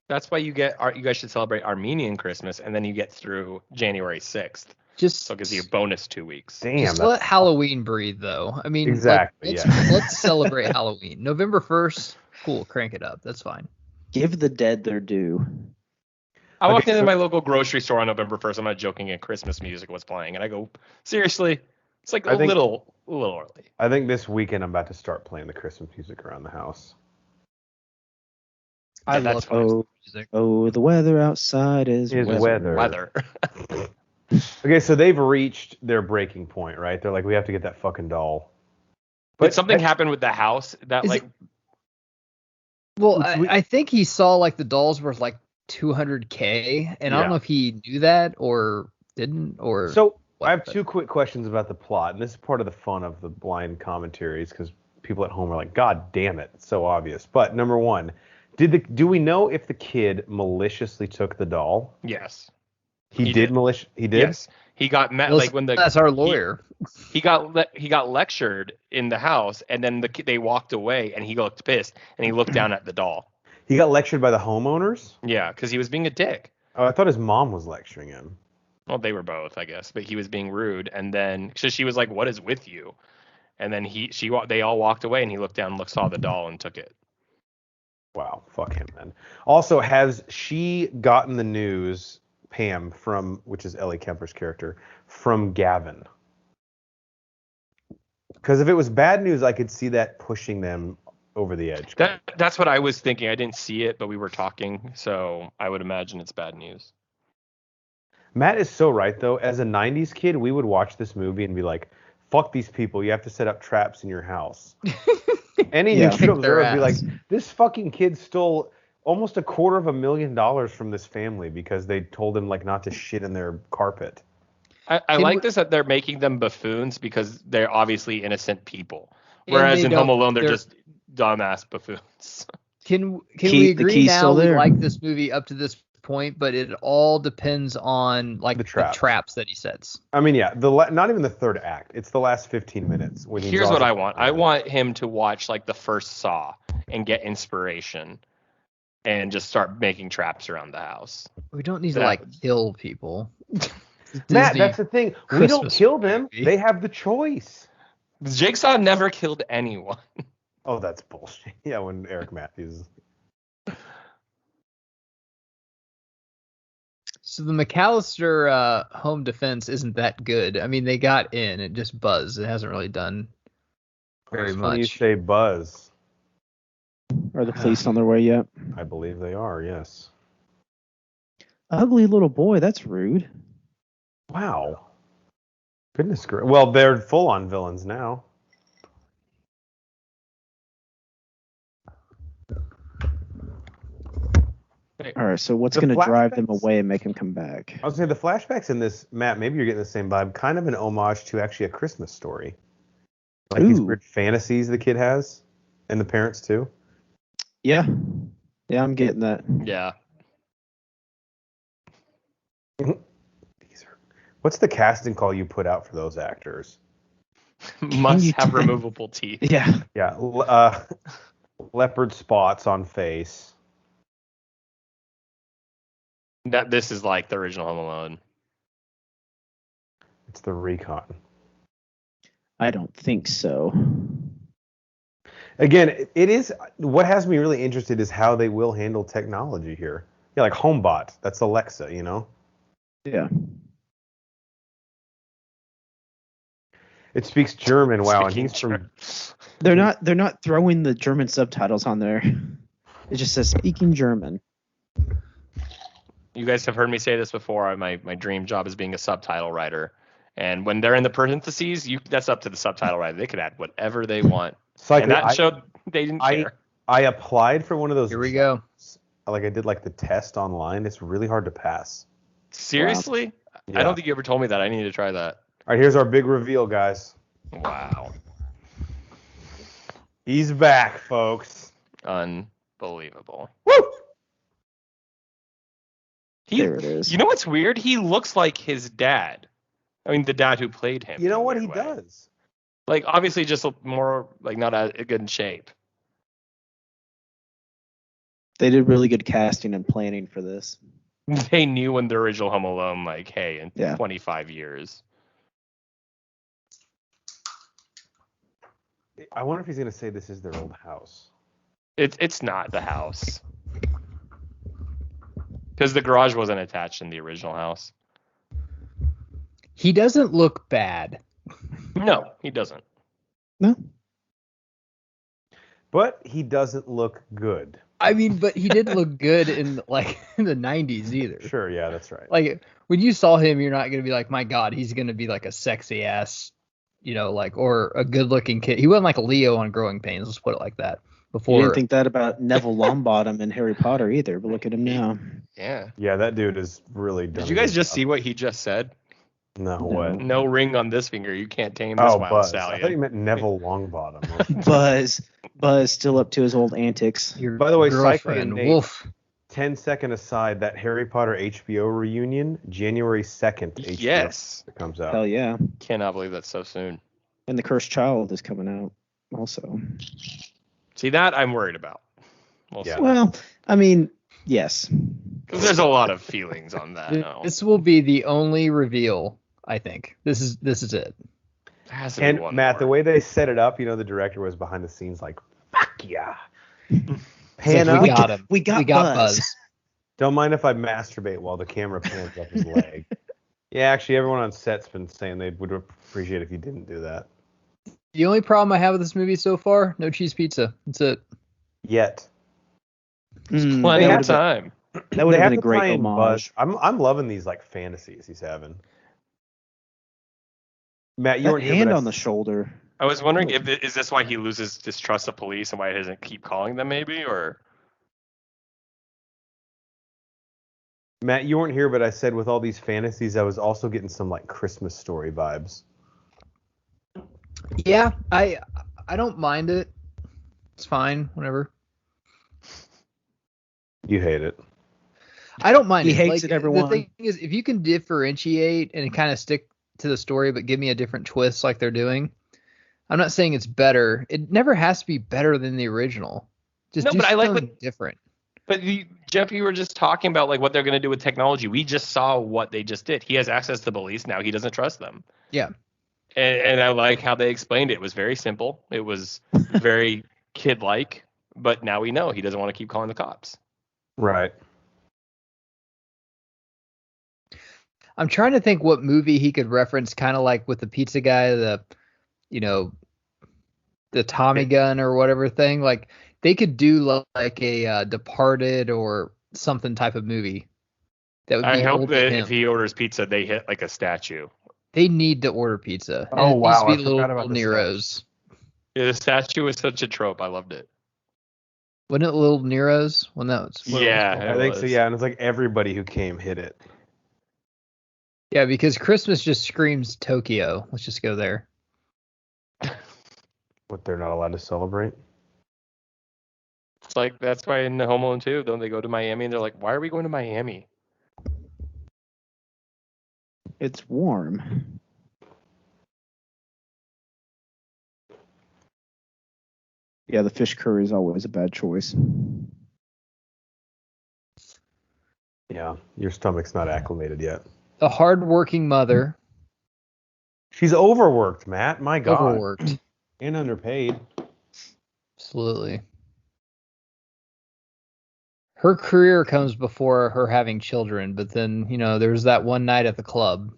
That's why you guys should celebrate Armenian Christmas, and then you get through January 6th. So it gives you a bonus 2 weeks. Damn. Just let Halloween breathe, though. I mean, exactly. Let's celebrate Halloween. November 1st, cool, crank it up. That's fine. Give the dead their due. I walked into my local grocery store on November 1st. I'm not joking, and Christmas music was playing, and I go, seriously, it's like a little early. I think this weekend I'm about to start playing the Christmas music around the house. I love music. Oh, the weather outside is weather. Okay, so they've reached their breaking point, right? They're like, we have to get that fucking doll. But did something happen with the house that Well, I think he saw like the dolls worth like $200K, and I don't know if he knew that or didn't or. So I have 2 quick questions about the plot, and this is part of the fun of the blind commentaries because people at home are like, God damn it, it's so obvious. But number 1, do we know if the kid maliciously took the doll? Yes. He did. He did. Yes. He got that's our lawyer. He got lectured in the house, and then they walked away, and he looked pissed, and he looked down at the doll. He got lectured by the homeowners? Yeah, because he was being a dick. Oh, I thought his mom was lecturing him. Well, they were both, I guess, but he was being rude, and then so she was like, "What is with you?" And then they all walked away, and he looked down, saw the doll, and took it. Wow, fuck him then. Also, has she gotten the news, Pam, which is Ellie Kemper's character, from Gavin? Because if it was bad news, I could see that pushing them over the edge. That's what I was thinking. I didn't see it, but we were talking, so I would imagine it's bad news. Matt is so right, though. As a 90s kid, we would watch this movie and be like, fuck these people. You have to set up traps in your house. Any neutral observer would be like, this fucking kid stole almost $250,000 from this family because they told him like not to shit in their carpet. I like this that they're making them buffoons because they're obviously innocent people. Whereas in Home Alone, they're just dumbass buffoons. Can we agree now we like this movie up to this point, but it all depends on like the traps that he sets. I mean, yeah, not even the third act. It's the last 15 minutes. Here's what I want. I want him to watch like the first Saw and get inspiration and just start making traps around the house. We don't need to like kill people. Matt, that's the thing. We don't kill them. They have the choice. Jigsaw never killed anyone. Oh, that's bullshit. Yeah, when Eric Matthews. So the McAllister home defense isn't that good. I mean, they got in. It just buzzed. It hasn't really done very much. When you say buzz. Are the police on their way yet? I believe they are, yes. Ugly little boy. That's rude. Wow. Goodness gracious. Well, they're full-on villains now. All right, so what's going to drive them away and make them come back? I was saying the flashbacks in this, Matt, maybe you're getting the same vibe, kind of an homage to actually a Christmas Story. Like these weird fantasies the kid has, and the parents too. Yeah. Yeah, I'm getting that. Yeah. What's the casting call you put out for those actors? Must have removable teeth. Yeah. Yeah. Leopard spots on face. This is like the original Home Alone. It's the recon. I don't think so. Again, it is. What has me really interested is how they will handle technology here. Yeah, like HomeBot. That's Alexa, you know? Yeah. It speaks German. Wow, and Speaking he's from. They're not throwing the German subtitles on there. It just says speaking German. You guys have heard me say this before. My dream job is being a subtitle writer. And when they're in the parentheses, that's up to the subtitle writer. They could add whatever they want. And that showed they didn't care. I applied for one of those. Here we go. Like I did like the test online. It's really hard to pass. Seriously? Wow. Yeah. I don't think you ever told me that. I need to try that. All right, here's our big reveal, guys. Wow. He's back, folks. Unbelievable. Woo! There it is. You know what's weird? He looks like his dad. I mean, the dad who played him. You know what he does? Like, obviously, just more like not as good in shape. They did really good casting and planning for this. They knew in the original Home Alone, like, hey, in 25 years. I wonder if he's gonna say this is their old house. It's not the house. Because the garage wasn't attached in the original house. He doesn't look bad. No, he doesn't. No. But he doesn't look good. I mean, but he didn't look good in the 90s either. Sure, yeah, that's right. Like when you saw him, you're not gonna be like, my God, he's gonna be like a sexy ass, or a good looking kid. He wasn't like a Leo on Growing Pains. Let's put it like that. Before you didn't think that about Neville Longbottom in Harry Potter either, but look at him now. Yeah. Yeah, that dude is really done. Did you guys just see what he just said? No, what? No ring on this finger. You can't tame this wild Buzz. stallion. I thought you meant Neville Longbottom. Buzz still up to his old antics. By the way, girlfriend, Wolf. 10-second aside, that Harry Potter HBO reunion, January 2nd. HBO Yes. It comes out. Hell yeah. Cannot believe that's so soon. And The Cursed Child is coming out also. See, that I'm worried about. Well, I mean, yes. There's a lot of feelings on that. This will be the only reveal, I think. This is it. And Matt, the way they set it up, the director was behind the scenes like, fuck yeah. Pan up. We got Buzz. Don't mind if I masturbate while the camera pans up his leg. Yeah, actually, everyone on set's been saying they would appreciate if you didn't do that. The only problem I have with this movie so far, no cheese pizza. That's it. Yet. Plenty of time. That would have been a great homage. I'm loving these like fantasies he's having. Matt, you weren't hand on the shoulder. I was wondering is this why he loses distrust of police and why he doesn't keep calling them, maybe, or? Matt, you weren't here, but I said with all these fantasies, I was also getting some like Christmas Story vibes. Yeah, I don't mind it. It's fine, whatever. You hate it. I don't mind he it. He hates it, everyone. The thing is, if you can differentiate and kind of stick to the story, but give me a different twist like they're doing, I'm not saying it's better. It never has to be better than the original. Just do something different. But Jeff, you were just talking about like what they're going to do with technology. We just saw what they just did. He has access to police now. He doesn't trust them. Yeah. And I like how they explained it. It was very simple. It was very kid-like. But now we know he doesn't want to keep calling the cops. Right. I'm trying to think what movie he could reference, kind of like with the pizza guy, the Tommy gun or whatever thing. Like they could do like a Departed or something type of movie. That would be I hope that if he orders pizza, they hit like a statue. They need to order pizza. Oh, wow. It needs to be little Nero's. Yeah, the statue was such a trope. I loved it. Wasn't it Little Nero's? Well, no, it's I think so. Yeah, and it's like everybody who came hit it. Yeah, because Christmas just screams Tokyo. Let's just go there. What, they're not allowed to celebrate? It's like that's why in Home Alone 2, don't they go to Miami and they're like, why are we going to Miami? It's warm. Yeah, the fish curry is always a bad choice. Yeah, your stomach's not acclimated yet. A hardworking mother. She's overworked, Matt. My God. Overworked. And underpaid. Absolutely. Her career comes before her having children, but then, there's that one night at the club.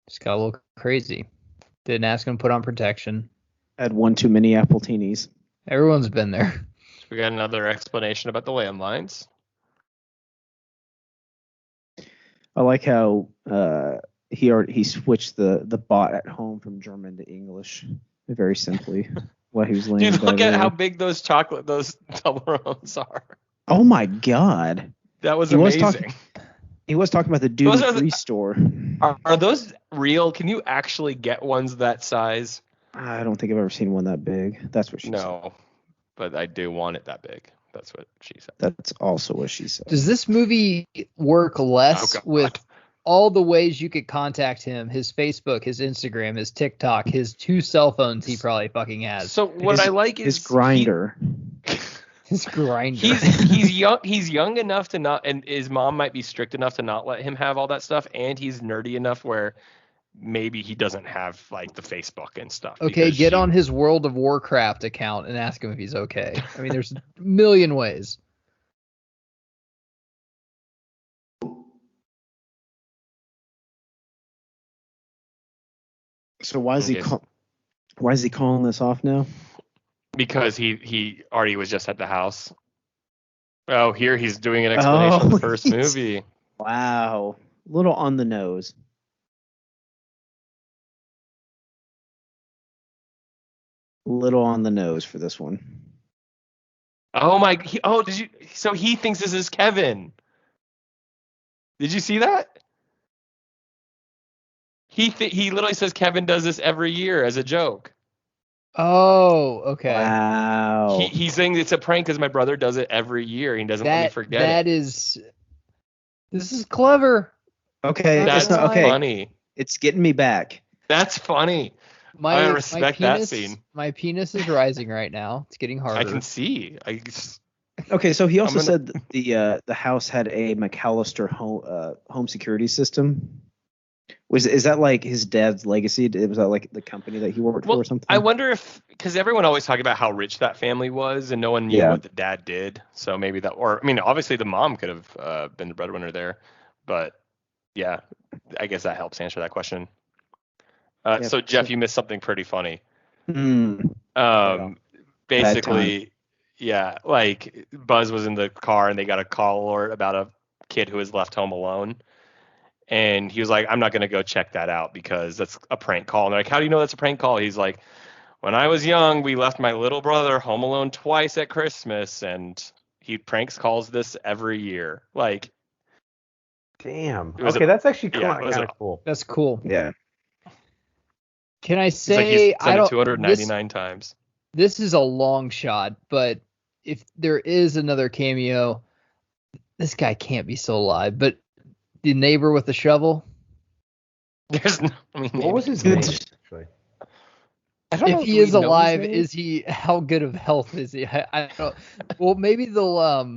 Just got a little crazy. Didn't ask him to put on protection. Had one too many Appletinis. Everyone's been there. So we got another explanation about the landlines. I like how he switched the bot at home from German to English very simply while he was laying. Dude, look at how big those Toblerones are. Oh my god, that was amazing. He was talking about the duty-free store. Are those real? Can you actually get ones that size? I don't think I've ever seen one that big. That's what she said. No, but I do want it that big. That's what she said. That's also what she said. Does this movie work less with all the ways you could contact him? His Facebook, his Instagram, his TikTok, his 2 cell phones he probably fucking has. So what I like is his grinder. His grinder. He's young. He's young enough to not, and his mom might be strict enough to not let him have all that stuff. And he's nerdy enough where maybe he doesn't have like the Facebook and stuff. Okay, get on his World of Warcraft account and ask him if he's okay. I mean, there's a million ways. So why is he calling this off now? Because he already was just at the house. Oh, here he's doing an explanation of the first movie. Wow. A little on the nose. Little on the nose for this one. Oh my! Did you? So he thinks this is Kevin. Did you see that? He literally says Kevin does this every year as a joke. Oh, okay. Wow. He's saying it's a prank because my brother does it every year. He doesn't let me forget it. This is clever. Okay, that's funny. It's getting me back. That's funny. I respect that scene. My penis is rising right now. It's getting harder. I can see. Okay, so he also said the house had a McAllister home security system. Is that like his dad's legacy? Was that like the company that he worked for or something? I wonder if, because everyone always talked about how rich that family was and no one knew what the dad did. So maybe that, or I mean, obviously the mom could have been the breadwinner there, but yeah, I guess that helps answer that question. So Jeff, you missed something pretty funny. Basically, like Buzz was in the car and they got a call alert about a kid who was left home alone. And he was like, I'm not going to go check that out because that's a prank call. And they're like, how do you know that's a prank call? He's like, when I was young, we left my little brother home alone twice at Christmas. And he pranks calls this every year. Like, damn. Okay, that's actually kind of cool. That's cool. Yeah. Can I say, I don't 299 times. This is a long shot, but if there is another cameo, this guy can't be still alive. But the neighbor with the shovel. What was his name? Actually, I don't know if he is alive. Is he? How good of health is he? I don't. Well, maybe they'll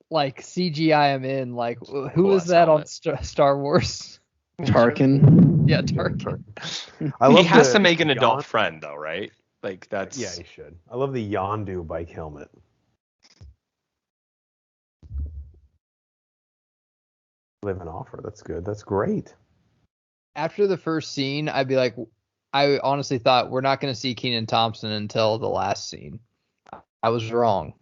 like CGI him in. Like who was that on Star Wars? Tarkin. Yeah, Tarkin. He has to make an adult friend though, right? Like that's. Yeah, he should. I love the Yondu bike helmet. Live an offer. That's good. That's great. After the first scene, I'd be like, I honestly thought we're not going to see Kenan Thompson until the last scene. I was wrong.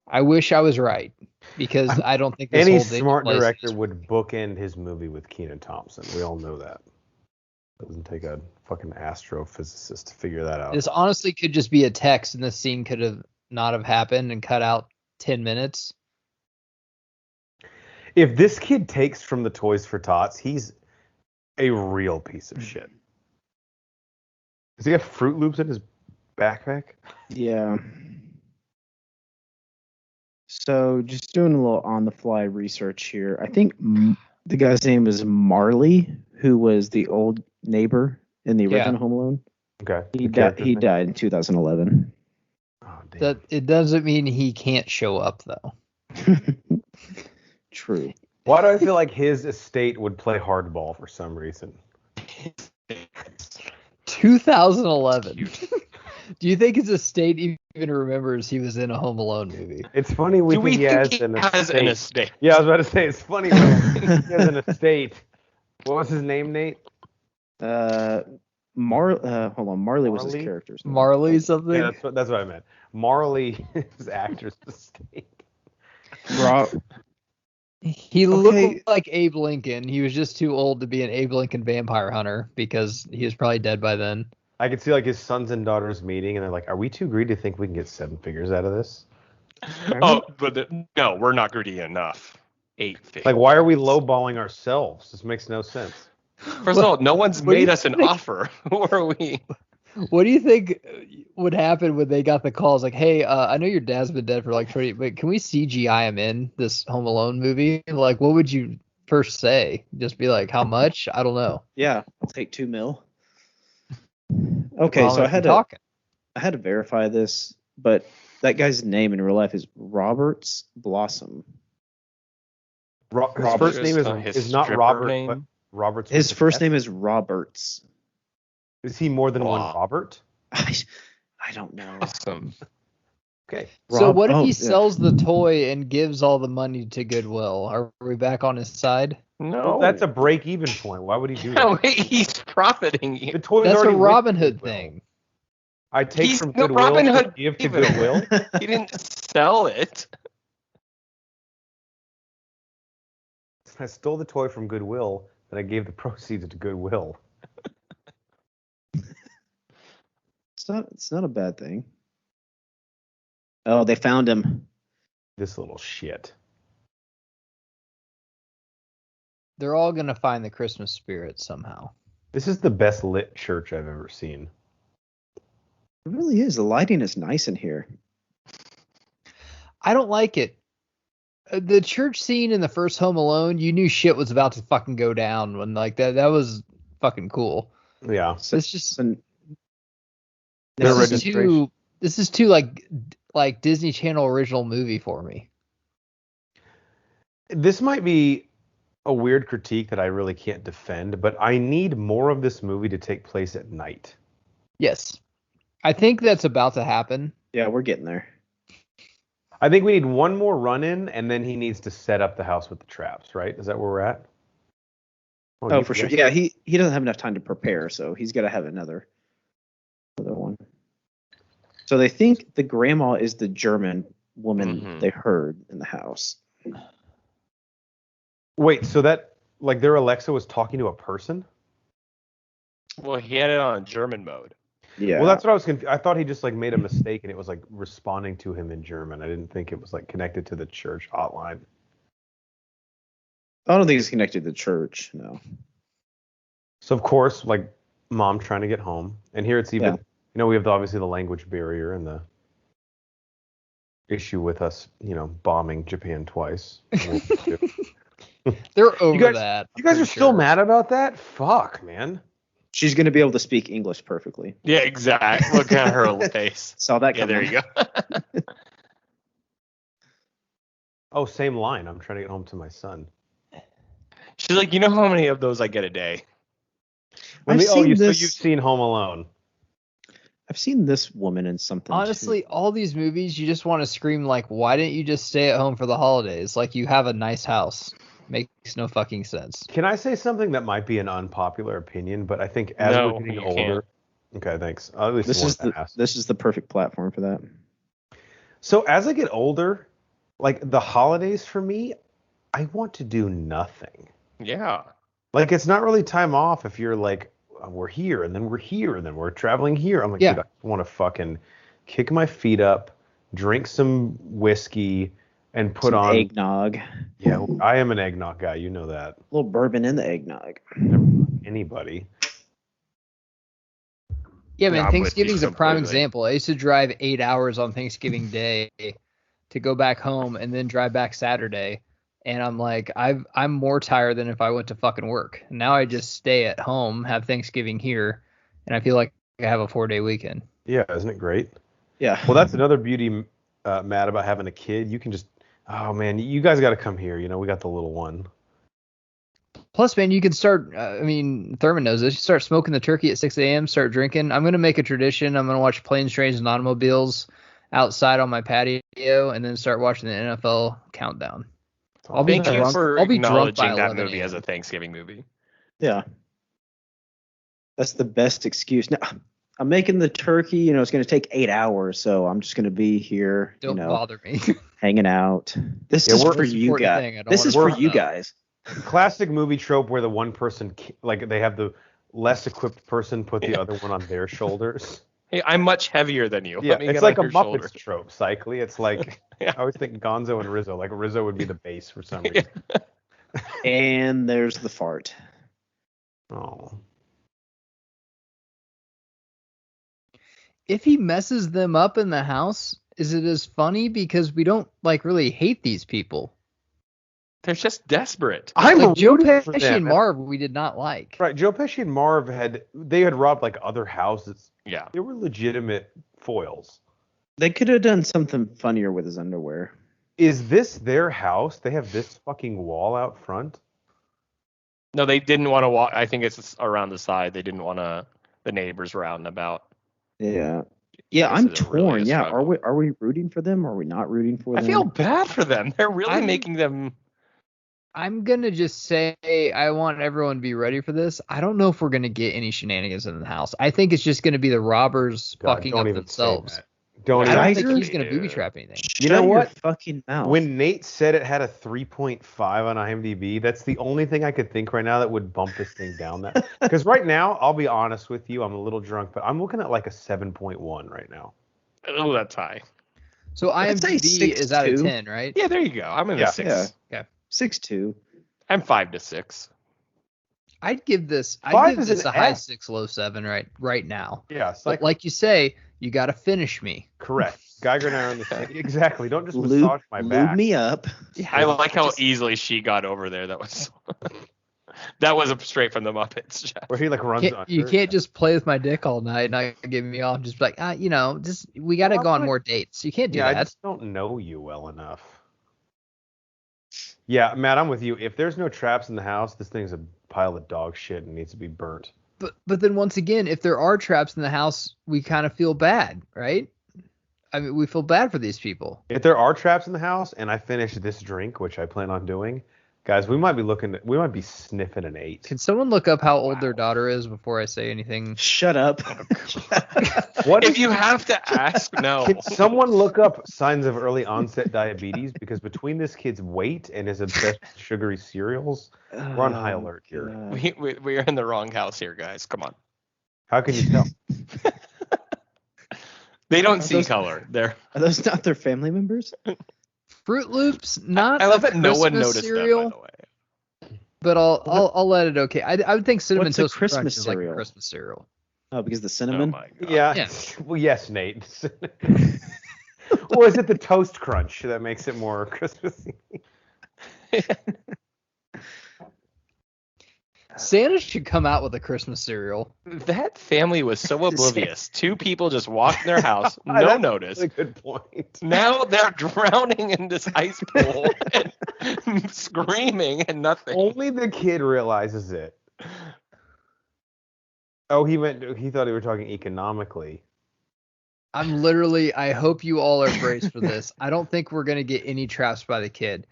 I wish I was right because I don't think this any whole thing smart director would bookend his movie with Kenan Thompson. We all know that. It doesn't take a fucking astrophysicist to figure that out. This honestly could just be a text, and this scene could have not have happened and cut out 10 minutes. If this kid takes from the Toys for Tots, he's a real piece of shit. Does he have Fruit Loops in his backpack? Yeah. So just doing a little on-the-fly research here. I think the guy's name is Marley, who was the old neighbor in the original Home Alone. Okay. He died in 2011. Oh, damn. That it doesn't mean he can't show up though. True. Why do I feel like his estate would play hardball for some reason? 2011. Do you think his estate even remembers he was in a Home Alone movie? It's funny he has an estate. Yeah, I was about to say it's funny when he has an estate What was his name, Nate? Hold on. Marley was his Marley? character's name. Marley something. Yeah, that's what I meant. Marley is actor's mistake. He looked like Abe Lincoln. He was just too old to be an Abe Lincoln vampire hunter because he was probably dead by then. I could see like his sons and daughters meeting, and they're like, "Are we too greedy to think we can get 7 figures out of this?" Oh, but no, we're not greedy enough. 8 figures. Like, why are we lowballing ourselves? This makes no sense. First of all, no one's made us an offer. Who are we? What do you think would happen when they got the calls like, hey, I know your dad's been dead for like 20, but can we CGI him in this Home Alone movie? Like, what would you first say? Just be like, how much? I don't know. Yeah, I'll take $2 million. Okay, so I had to verify this, but that guy's name in real life is Roberts Blossom. His first name is not Robert, but Roberts. His first name is Roberts. Is he more than one Robert? I don't know. Awesome. Okay. So what if he sells the toy and gives all the money to Goodwill? Are we back on his side? No. Well, that's a break-even point. Why would he do that? No, he's profiting. The toy's that's a already Robin Hood thing. I take from Goodwill to give to Goodwill. He didn't sell it. I stole the toy from Goodwill, and I gave the proceeds to Goodwill. It's not a bad thing. Oh, they found him. This little shit. They're all going to find the Christmas spirit somehow. This is the best lit church I've ever seen. It really is. The lighting is nice in here. I don't like it. The church scene in the first Home Alone, you knew shit was about to fucking go down when like that was fucking cool. Yeah. So it's just this is too like Disney Channel original movie for me. This might be a weird critique that I really can't defend, but I need more of this movie to take place at night. Yes. I think that's about to happen. Yeah, we're getting there. I think we need one more run-in, and then he needs to set up the house with the traps, right? Is that where we're at? Oh, for sure. Yeah, he doesn't have enough time to prepare, so he's got to have another one. So they think the grandma is the German woman they heard in the house. Wait, so that, like, their Alexa was talking to a person? Well, he had it on German mode. Yeah. Well, that's what I was confused. I thought he just like made a mistake and it was like responding to him in German. I didn't think it was like connected to the church hotline. I don't think it's connected to the church, no. So of course, like mom trying to get home, and here it's even, we have obviously the language barrier and the issue with us, bombing Japan twice. They're over that. You guys are still mad about that? Fuck, man. She's going to be able to speak English perfectly. Yeah, exactly. Look at her face. Saw that coming. Yeah, there you go. Oh, same line. I'm trying to get home to my son. She's like, you know how many of those I get a day? So you've seen Home Alone. I've seen this woman in something. Honestly, all these movies, you just want to scream like, why didn't you just stay at home for the holidays? Like, you have a nice house. Makes no fucking sense. Can I say something that might be an unpopular opinion, but I think as we're getting older... Okay, thanks. This is the perfect platform for that. So as I get older, like the holidays for me, I want to do nothing. Yeah. Like it's not really time off if you're like, we're here and then we're here and then we're traveling here. I'm like, dude, I want to fucking kick my feet up, drink some whiskey, and put some on eggnog. Yeah, I am an eggnog guy. You know that. A little bourbon in the eggnog. Never anybody. Yeah, man. Thanksgiving's a prime example. I used to drive 8 hours on Thanksgiving Day to go back home and then drive back Saturday. And I'm like, I'm more tired than if I went to fucking work. Now I just stay at home, have Thanksgiving here, and I feel like I have a 4-day weekend. Yeah, isn't it great? Yeah. Well, that's another beauty, Matt, about having a kid. You can just, oh man, you guys got to come here. We got the little one. Plus, man, you can start, Thurman knows this. You start smoking the turkey at 6 a.m., start drinking. I'm going to make a tradition. I'm going to watch Planes, Trains, and Automobiles outside on my patio and then start watching the NFL countdown. Thank you for acknowledging that movie as a Thanksgiving movie. Yeah. That's the best excuse. Now, I'm making the turkey. It's going to take 8 hours, so I'm just going to be here. Don't bother me. Hanging out. This is for you guys. This is for you guys. Classic movie trope where the one person, like they have the less equipped person put the other one on their shoulders. Hey, I'm much heavier than you. Yeah, it's like a Muppets trope, cyclically. It's like, I always think Gonzo and Rizzo. Like Rizzo would be the base for some reason. And there's the fart. Oh. If he messes them up in the house, is it as funny because we don't really hate these people? They're just desperate. Like Joe Pesci and Marv, we did not like. Right, Joe Pesci and Marv had robbed like other houses. Yeah, they were legitimate foils. They could have done something funnier with his underwear. Is this their house? They have this fucking wall out front. No, they didn't want to walk. I think it's around the side. They didn't want the neighbors were out and about. Yeah. Yeah, I'm torn. Really are we rooting for them or are we not rooting for them? I feel bad for them. They're really making them. I'm going to just say I want everyone to be ready for this. I don't know if we're going to get any shenanigans in the house. I think it's just going to be the robbers fucking up themselves. I don't think he's going to booby trap anything. You know what? Fucking mouth. When Nate said it had a 3.5 on IMDb, that's the only thing I could think right now that would bump this thing down. Because right now, I'll be honest with you, I'm a little drunk, but I'm looking at like a 7.1 right now. Oh, that's high. So IMDb is out of 10, right? Yeah, there you go. I'm in the 6. Yeah. 6.2. I'm 5 to 6. I'd give this a high 6, low 7 right now. Yeah, but like you say, you got to finish me. Correct. Geiger and I are on the same. Exactly. Don't just massage my back. Lube me up. Yeah, I like how easily she got over there. That was straight from the Muppets. Jeff. Where he runs under. You can't just play with my dick all night and not get me off. Just like, just we got to go on more dates. You can't do that. I just don't know you well enough. Yeah, Matt, I'm with you. If there's no traps in the house, this thing's a pile of dog shit and needs to be burnt. But then once again, if there are traps in the house, we kind of feel bad, right? I mean, we feel bad for these people. If there are traps in the house and I finish this drink, which I plan on doing, guys, we might be sniffing an 8. Can someone look up how old their daughter is before I say anything? Shut up. What if you have to ask? No. Can someone look up signs of early onset diabetes? Because between this kid's weight and his obsession with sugary cereals, we're on high alert here. We are in the wrong house here, guys. Come on. How can you tell? They don't see color. Are those not their family members? Fruit Loops, not. I love that no one noticed cereal, that, by the way. But I'll let it okay. I would think cinnamon What's toast Christmas crunch is like cereal? a Christmas cereal. Oh, because the cinnamon. Oh my God. Yeah. Well, yes, Nate. Or is it the toast crunch that makes it more Christmassy? Santa should come out with a Christmas cereal. That family was so oblivious. 2 people just walked in their house, no notice. That's a good point. Now they're drowning in this ice pool and screaming and nothing. Only the kid realizes it. Oh, he thought he were talking economically. I hope you all are braced for this. I don't think we're going to get any traps by the kid.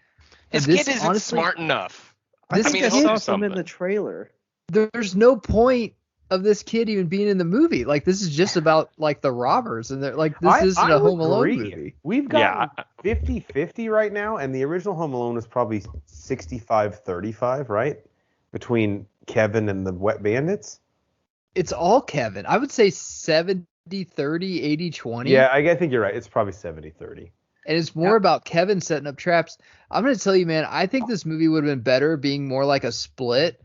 This kid isn't honestly, smart enough. I saw some in the trailer. There's no point of this kid even being in the movie. Like, this is just about the robbers, and they're like, this isn't a Home Alone movie. We've got 50-50 right now, and the original Home Alone was probably 65-35, right? Between Kevin and the Wet Bandits. It's all Kevin. I would say 70-30, 80-20. Yeah, I think you're right. It's probably 70-30. And it's more about Kevin setting up traps. I'm going to tell you, man, I think this movie would have been better being more like a Split,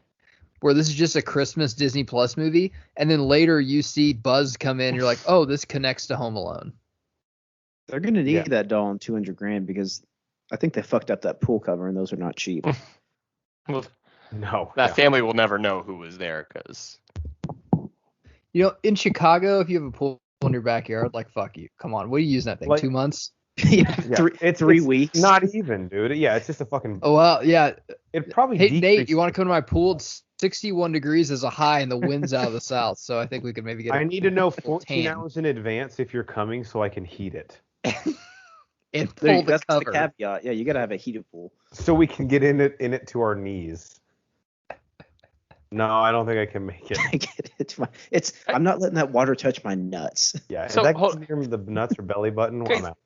where this is just a Christmas Disney Plus movie, and then later you see Buzz come in, and you're like, oh, this connects to Home Alone. They're going to need that doll in $200,000 because I think they fucked up that pool cover, and those are not cheap. Well, no. That family will never know who was there because... in Chicago, if you have a pool in your backyard, fuck you. Come on. What are you using that thing? 2 months? Yeah, 3 weeks. Not even, dude. Yeah, it's just a fucking. Oh well, yeah. It probably. Hey Nate, you want to come to my pool? It's 61 degrees as a high, and the wind's out of the south, so I think we could maybe get. I need to know 14 hours in advance if you're coming, so I can heat it. And pull that's the caveat. Yeah, you gotta have a heated pool, so we can get in it to our knees. No, I don't think I can make it. I get it. I'm not letting that water touch my nuts. Yeah, So, if that gets near the nuts or belly button, Okay. I'm out.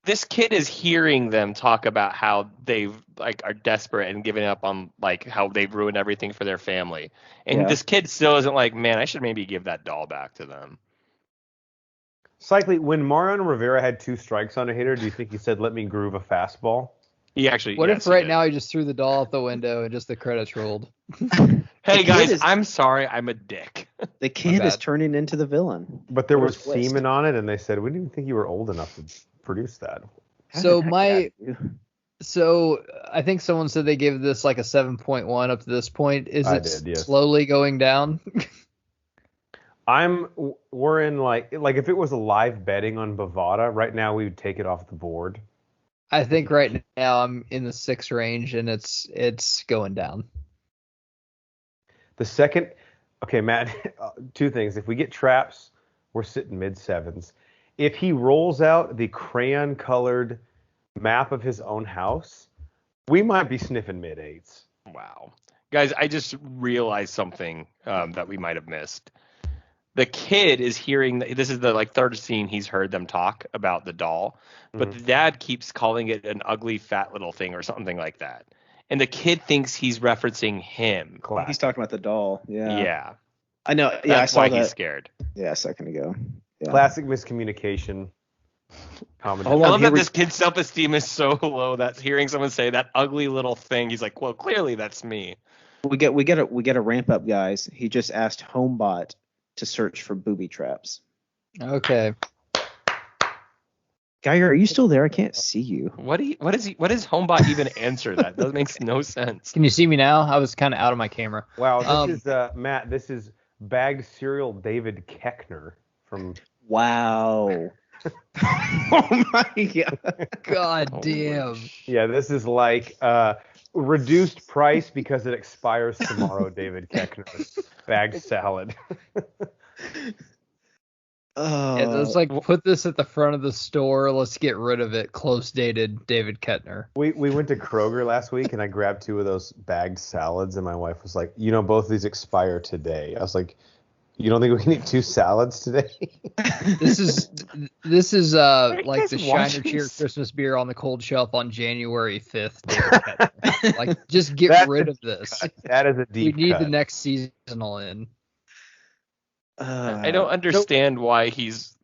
This kid is hearing them talk about how they've are desperate and giving up on how they've ruined everything for their family. And this kid still isn't like, man, I should maybe give that doll back to them. Cycling, when Mariano Rivera had 2 strikes on a hitter, do you think he said, let me groove a fastball? He actually. What if right now he just threw the doll out the window and just the credits rolled? Hey guys, I'm sorry, I'm a dick. The kid is turning into the villain. But there was semen on it, and they said, we didn't think you were old enough to produce that. So I think someone said they gave this like a 7.1 up to this point. Is it slowly going down? We're in like if it was a live betting on Bovada, right now we would take it off the board. I think right now I'm in the 6 range and it's going down. The second, okay, Matt, 2 things. If we get traps, we're sitting mid-7s. If he rolls out the crayon-colored map of his own house, we might be sniffing mid-8s. Wow. Guys, I just realized something that we might have missed. The kid is hearing, this is the 3rd scene he's heard them talk about the doll, but the dad keeps calling it an ugly fat little thing or something like that. And the kid thinks he's referencing him. Classic. He's talking about the doll. Yeah. Yeah. I know. Yeah, that's why he's scared. Yeah, a second ago. Yeah. Classic miscommunication. I love that this kid's self-esteem is so low that hearing someone say that ugly little thing, he's like, well, clearly that's me. We get a ramp up, guys. He just asked Homebot to search for booby traps. Okay. Geiger, are you still there? I can't see you. What does Homebot even answer that? That makes no sense. Can you see me now? I was kind of out of my camera. Wow, this is Matt. This is bagged cereal David Keckner from. Wow. Oh my god. God damn. Yeah, this is like reduced price because it expires tomorrow. David Keckner bagged salad. Yeah, let's put this at the front of the store. Let's get rid of it. Close dated David Kettner. We went to Kroger last week and I grabbed 2 of those bagged salads and my wife was like, both of these expire today. I was like, you don't think we can eat 2 salads today? This is like the Shiner Cheer Christmas beer on the cold shelf on January 5th. David Kettner. Just get rid of this. That is a deep We need cut. the next seasonal in. I don't understand why he's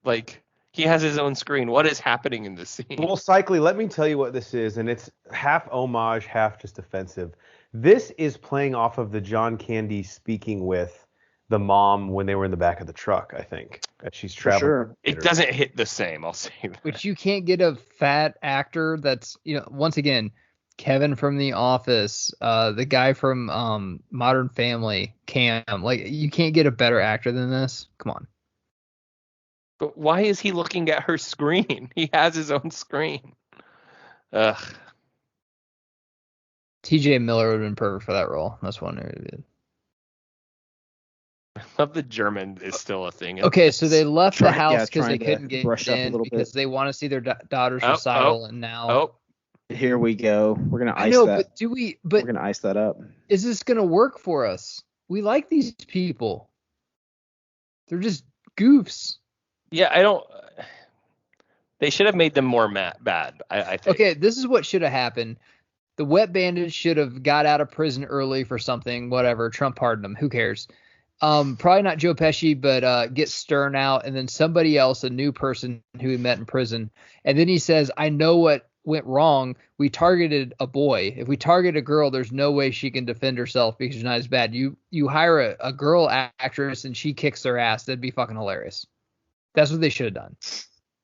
he has his own screen. What is happening in this scene? Well, Cycly, let me tell you what this is, and it's half homage, half just offensive. This is playing off of the John Candy speaking with the mom when they were in the back of the truck, I think. She's traveling. Sure. It doesn't hit the same, I'll say that. Which you can't get a fat actor that's, once again, Kevin from The Office, the guy from Modern Family, Cam. You can't get a better actor than this. Come on. But why is he looking at her screen? He has his own screen. Ugh. TJ Miller would have been perfect for that role. That's one I did. I love the German is still a thing. Okay, so they left the house because they couldn't get in because they want to see their daughter's recital, and now. Here we go. We're gonna ice that. But we're gonna ice that up. Is this gonna work for us? We like these people. They're just goofs. Yeah, I don't. They should have made them more bad. I think. Okay, this is what should have happened. The wet bandits should have got out of prison early for something. Whatever. Trump pardoned them. Who cares? Probably not Joe Pesci, but get Stern out, and then somebody else, a new person who he met in prison, and then he says, "I know what went wrong. We targeted a boy. If we target a girl, there's no way she can defend herself because she's not as bad. You hire a girl actress and she kicks their ass. That'd be fucking hilarious. That's what they should have done.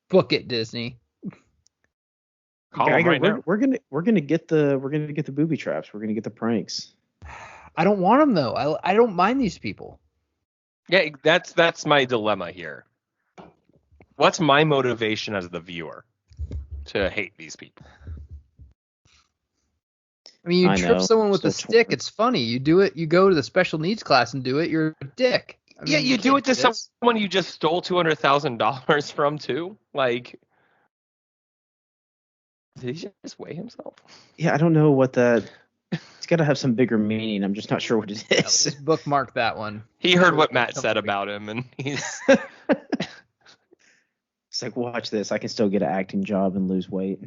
Book it, Disney." Geiger, we're gonna get the booby traps. We're gonna get the pranks. I don't want them though. I don't mind these people. Yeah, that's my dilemma here. What's my motivation as the viewer to hate these people? I mean, you trip someone with a stick. It's funny. You do it. You go to the special needs class and do it. You're a dick. I mean, you do it to someone you just stole $200,000 from too. Did he just weigh himself? Yeah, I don't know what that. It's got to have some bigger meaning. I'm just not sure what it is. Just bookmark that one. He heard what Matt said about him, and he's. It's like, watch this. I can still get an acting job and lose weight.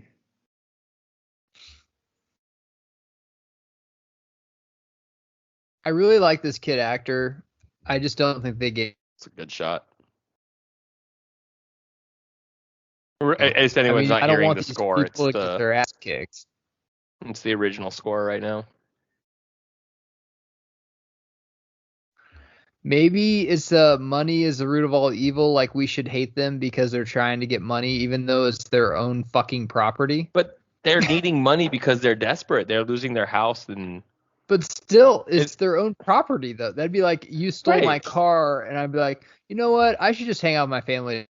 I really like this kid actor. I just don't think they gave. It's a good shot. As anyone's not hearing the score, it's their ass kicked. It's the original score right now. Maybe it's money is the root of all evil. Like we should hate them because they're trying to get money, even though it's their own fucking property. But they're needing money because they're desperate. They're losing their house and. But still, it's their own property, though. That'd be like, you stole my car, and I'd be like, you know what? I should just hang out with my family.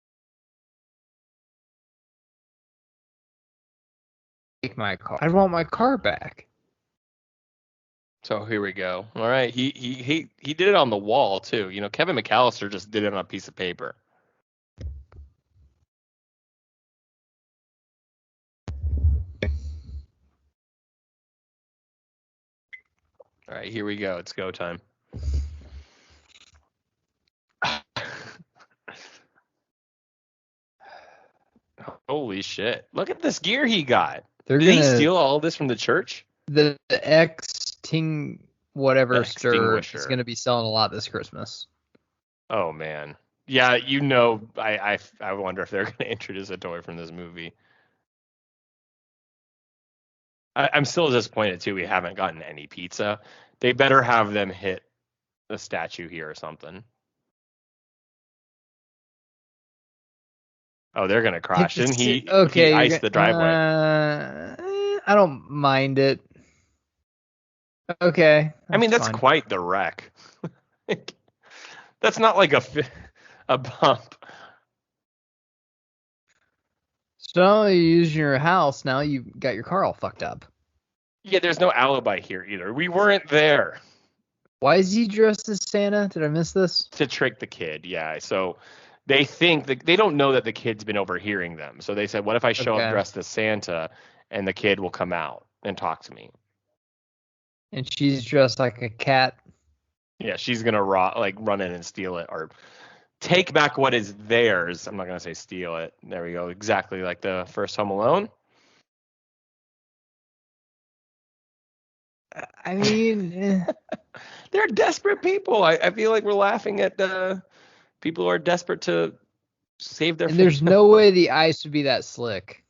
Take my car. I want my car back. So here we go. All right, he did it on the wall too. You know, Kevin McAllister just did it on a piece of paper. All right, here we go. It's go time. Holy shit. Look at this gear he got. Did he steal all this from the church? The X-Ting whatever stir is going to be selling a lot this Christmas. Oh, man. Yeah, you know, I wonder if they're going to introduce a toy from this movie. I'm still disappointed, too. We haven't gotten any pizza. They better have them hit the statue here or something. Oh, they're going to crash. Didn't he ice the driveway? I don't mind it. Okay. I mean, that's quite the wreck. That's not like a bump. So not only are you using your house, now you got your car all fucked up. Yeah, there's no alibi here either. We weren't there. Why is he dressed as Santa? Did I miss this? To trick the kid, yeah. So they think they don't know that the kid's been overhearing them. So they said, what if I show up dressed as Santa and the kid will come out and talk to me? And she's dressed like a cat. Yeah, she's going to run in and steal it or take back what is theirs. I'm not going to say steal it. There we go. Exactly like the first Home Alone. I mean, they're desperate people. I feel like we're laughing at people who are desperate to save their. And there's no way the ice would be that slick.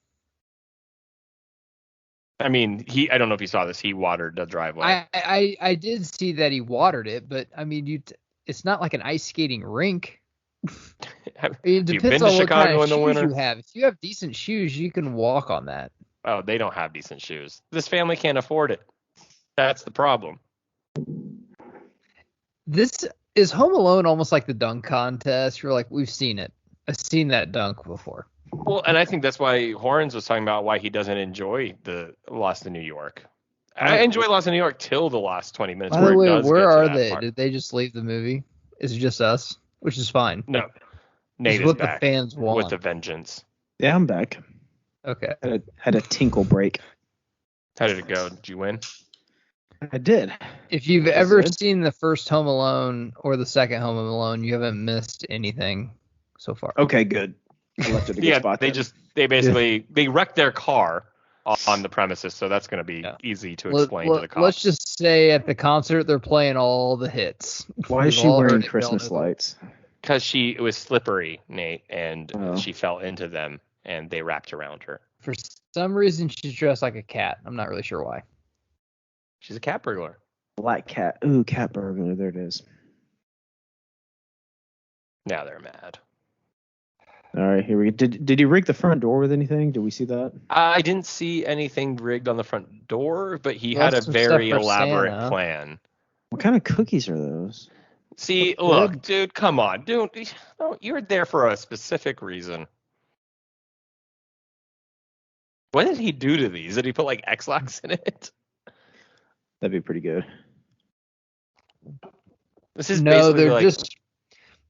I mean, I don't know if you saw this. He watered the driveway. I did see that he watered it, but I mean, it's not like an ice skating rink. It depends on what kind of shoes you have. If you have decent shoes, you can walk on that. Oh, they don't have decent shoes. This family can't afford it. That's the problem. This is Home Alone almost like the dunk contest. You're like, we've seen it. I've seen that dunk before. Well, and I think that's why Horns was talking about why he doesn't enjoy the Lost in New York. I enjoy Lost in New York till the last 20 minutes. By the way, where are they? Part. Did they just leave the movie? Is it just us? Which is fine. No. Nate is back. The fans want. With a vengeance. Yeah, I'm back. Okay. Had a tinkle break. How did it go? Did you win? I did. If you've ever seen the first Home Alone or the second Home Alone, you haven't missed anything so far. Okay, good. I left it a good spot. They wrecked their car on the premises, so that's going to be easy to explain to the cops. Let's just say at the concert they're playing all the hits. Why is she wearing Christmas lights? Because it was slippery, Nate, and she fell into them, and they wrapped around her. For some reason, she's dressed like a cat. I'm not really sure why. She's a cat burglar. Black cat. Ooh, cat burglar. There it is. Now they're mad. All right, here we go. Did he rig the front door with anything? Did we see that? I didn't see anything rigged on the front door, but he had a very elaborate plan. What kind of cookies are those? See, look, dude, come on. Dude, you're there for a specific reason. What did he do to these? Did he put like X-Lax in it? That'd be pretty good. This is basically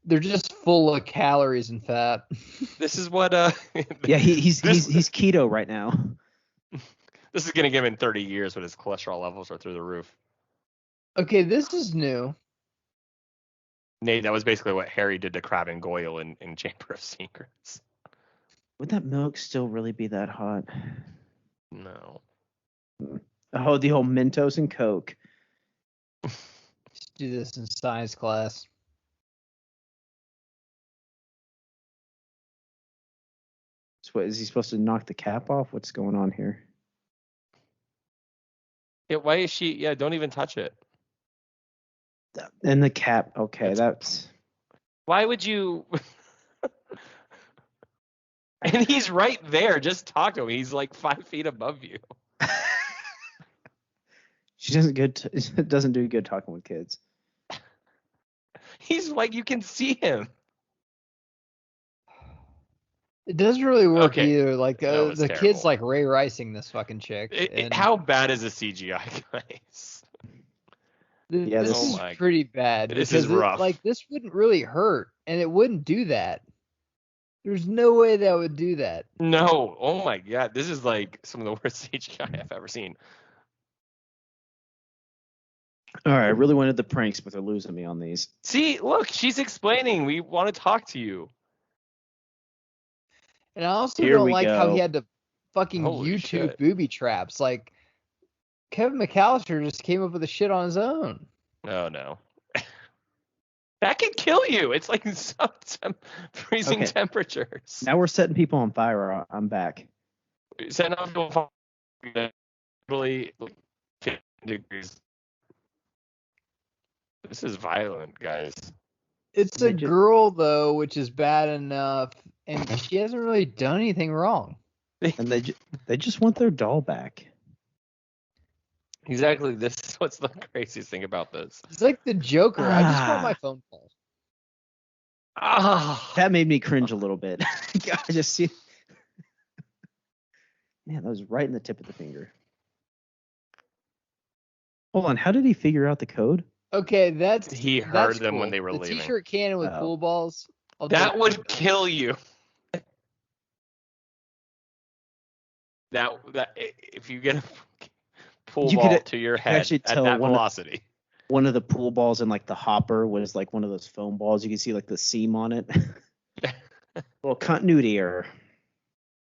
they're just full of calories and fat. This is what yeah, he's keto right now. This is gonna give him 30 years when his cholesterol levels are through the roof. Okay, this is new. Nate, that was basically what Harry did to Crabbe and Goyle in Chamber of Secrets. Would that milk still really be that hot? No. Oh, the whole Mentos and Coke. Let's do this in science class. So what, is he supposed to knock the cap off? What's going on here? Yeah, why is she? Yeah, don't even touch it. And the cap. Okay, that's. Why would you? And he's right there. Just talk to him. He's like 5 feet above you. She doesn't do good talking with kids. He's like, you can see him. It doesn't really work Okay. either. Like the terrible. kid's like Ray Ricing this fucking chick. How bad is the CGI, guys? Yeah, this is my- pretty bad. This is rough. Like this wouldn't really hurt, and it wouldn't do that. There's no way that would do that. No. Oh my God. This is like some of the worst CGI I've ever seen. All right, I really wanted the pranks, but they're losing me on these. See, look, she's explaining. We want to talk to you. And I also Here don't we like how go. he had to fucking Holy YouTube shit. booby traps. Like Kevin McAllister just came up with the shit on his own. Oh no. That could kill you. It's like freezing Okay. temperatures. Now we're setting people on fire. I'm back. Send out to literally 50 degrees. This is violent, guys. It's They a ju- girl though, which is bad enough, and she hasn't really done anything wrong. And they just want their doll back. Exactly. This is what's the craziest thing about this. It's like the Joker. I just want my phone call. Ah, That made me cringe a little bit. God, I just see. Man, that was right in the tip of the finger. Hold on, how did he figure out the code? Okay, that's he heard that's them when cool. they were the leaving. T-shirt cannon with Oh. pool balls. I'll That take would kill you. That if you get a pool You ball could- to your could head actually at tell that one of- velocity. One of the pool balls in like the hopper was like one of those foam balls. You can see like the seam on it. Well, continuity error.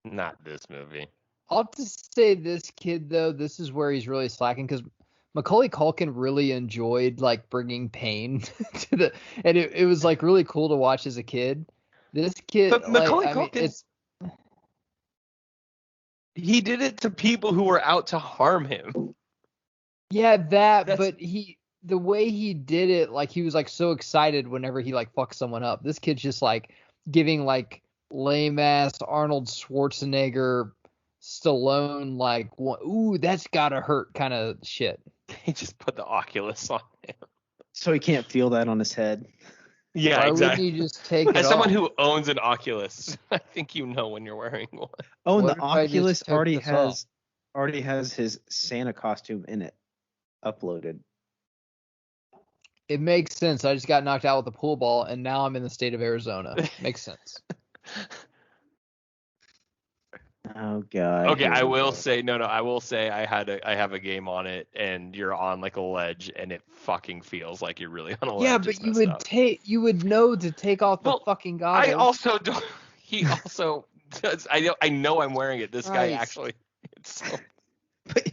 Not this movie. I'll have to say this kid though, this is where he's really slacking because Macaulay Culkin really enjoyed like bringing pain to the, and it was like really cool to watch as a kid. This kid, But Macaulay I mean, Culkin- it's He did it to people who were out to harm him. yeah that, That's- but the way he did it, like he was like so excited whenever he like fucked someone up. This kid's just like giving like lame ass Arnold Schwarzenegger, Stallone like ooh that's gotta hurt kind of shit. He just put the Oculus on him. So he can't feel that on his head. Yeah, Why exactly. wouldn't you just take it As someone off? who owns an Oculus, I think you know when you're wearing one. Oh, and What the if I just Oculus took this already has his Santa costume in it uploaded. It makes sense. I just got knocked out with a pool ball, and now I'm in the state of Arizona. Makes sense. Oh God. Okay, here I we will go. say I will say I have a game on it, and you're on like a ledge, and it fucking feels like you're really on a ledge. Yeah, It's but you messed would up. you would know to take off the Well, fucking goggles. I also don't. He also does. I know I'm wearing it. This guy Christ. actually. It's so. But-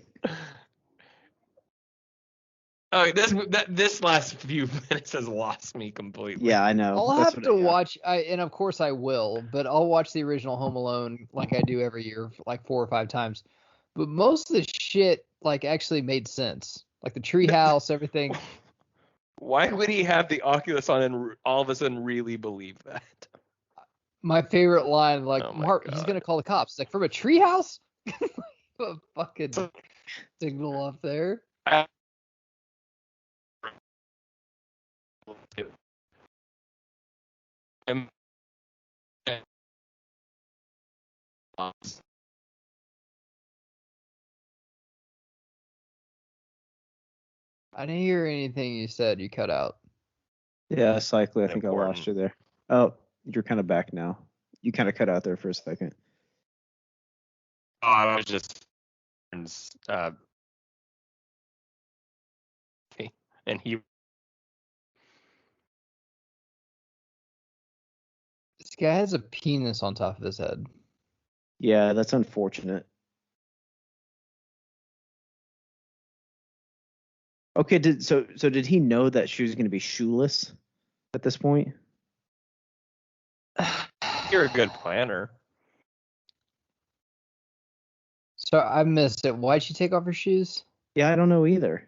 Oh, this last few minutes has lost me completely. yeah, I know. I'll That's have what to I got. watch, and of course I will, but I'll watch the original Home Alone like I do every year, like 4 or 5 times. But most of the shit like actually made sense, like the treehouse, everything. Why would he have the Oculus on and all of a sudden really believe that? My favorite line, like Oh my Mark, he's God. gonna call the cops. Like from a treehouse, a fucking signal up there. Um, I didn't hear anything you said. You cut out. Yeah, cycling. I think I Important. lost you there. Oh, you're kind of back now. You kind of cut out there for a second. I was just and he. This guy has a penis on top of his head. Yeah, that's unfortunate. Okay, did he know that she was going to be shoeless at this point? You're a good planner. So I missed it. Why'd she take off her shoes? Yeah, I don't know either.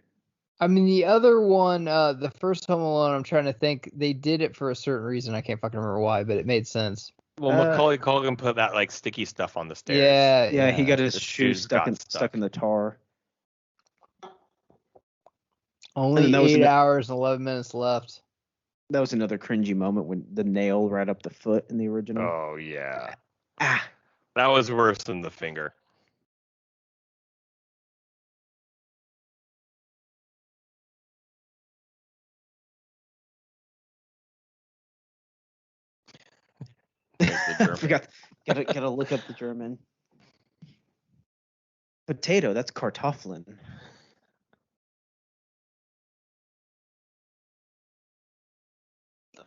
I mean, the other one, the first Home Alone, I'm trying to think, they did it for a certain reason. I can't fucking remember why, but it made sense. Well, Macaulay Culkin put that like sticky stuff on the stairs. Yeah, he got his shoes stuck in the tar. Only 8 hours and 11 minutes left. That was another cringy moment when the nail right up the foot in the original. Oh yeah. Ah, that was worse than the finger. I forgot. Gotta look up the German. Potato. That's Kartoffeln.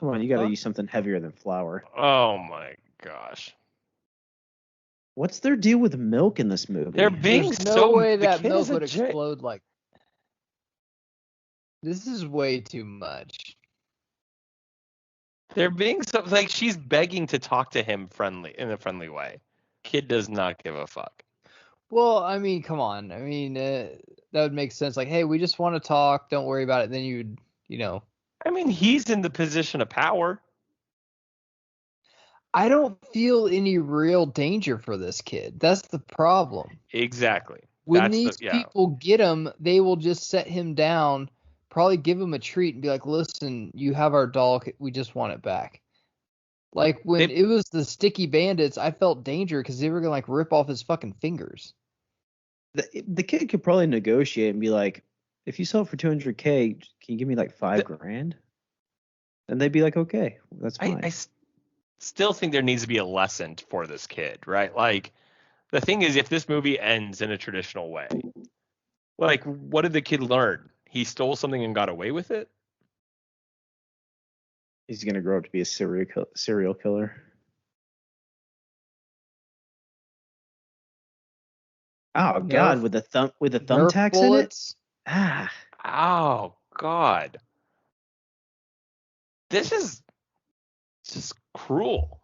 Come on, you gotta use something heavier than flour. Oh my gosh. What's their deal with milk in this movie? They're being There's no way that milk would explode like. This is way too much. They're being so like she's begging to talk to him in a friendly way. Kid does not give a fuck. Well, I mean, come on. I mean, that would make sense. Like, hey, we just want to talk. Don't worry about it. Then you'd, I mean, he's in the position of power. I don't feel any real danger for this kid. That's the problem. Exactly. When these people get him, they will just set him down, probably give him a treat and be like, listen, you have our doll. We just want it back. Like when it was the sticky bandits, I felt danger because they were going to like rip off his fucking fingers. The kid could probably negotiate and be like, if you sell it for $200K, can you give me like $5,000? And they'd be like, okay, that's fine. I still think there needs to be a lesson for this kid, right? Like, the thing is, if this movie ends in a traditional way, like, what did the kid learn? He stole something and got away with it? He's going to grow up to be a serial killer. Oh, God, with the thumbtacks in it? Ah. Oh, God. This is just cruel.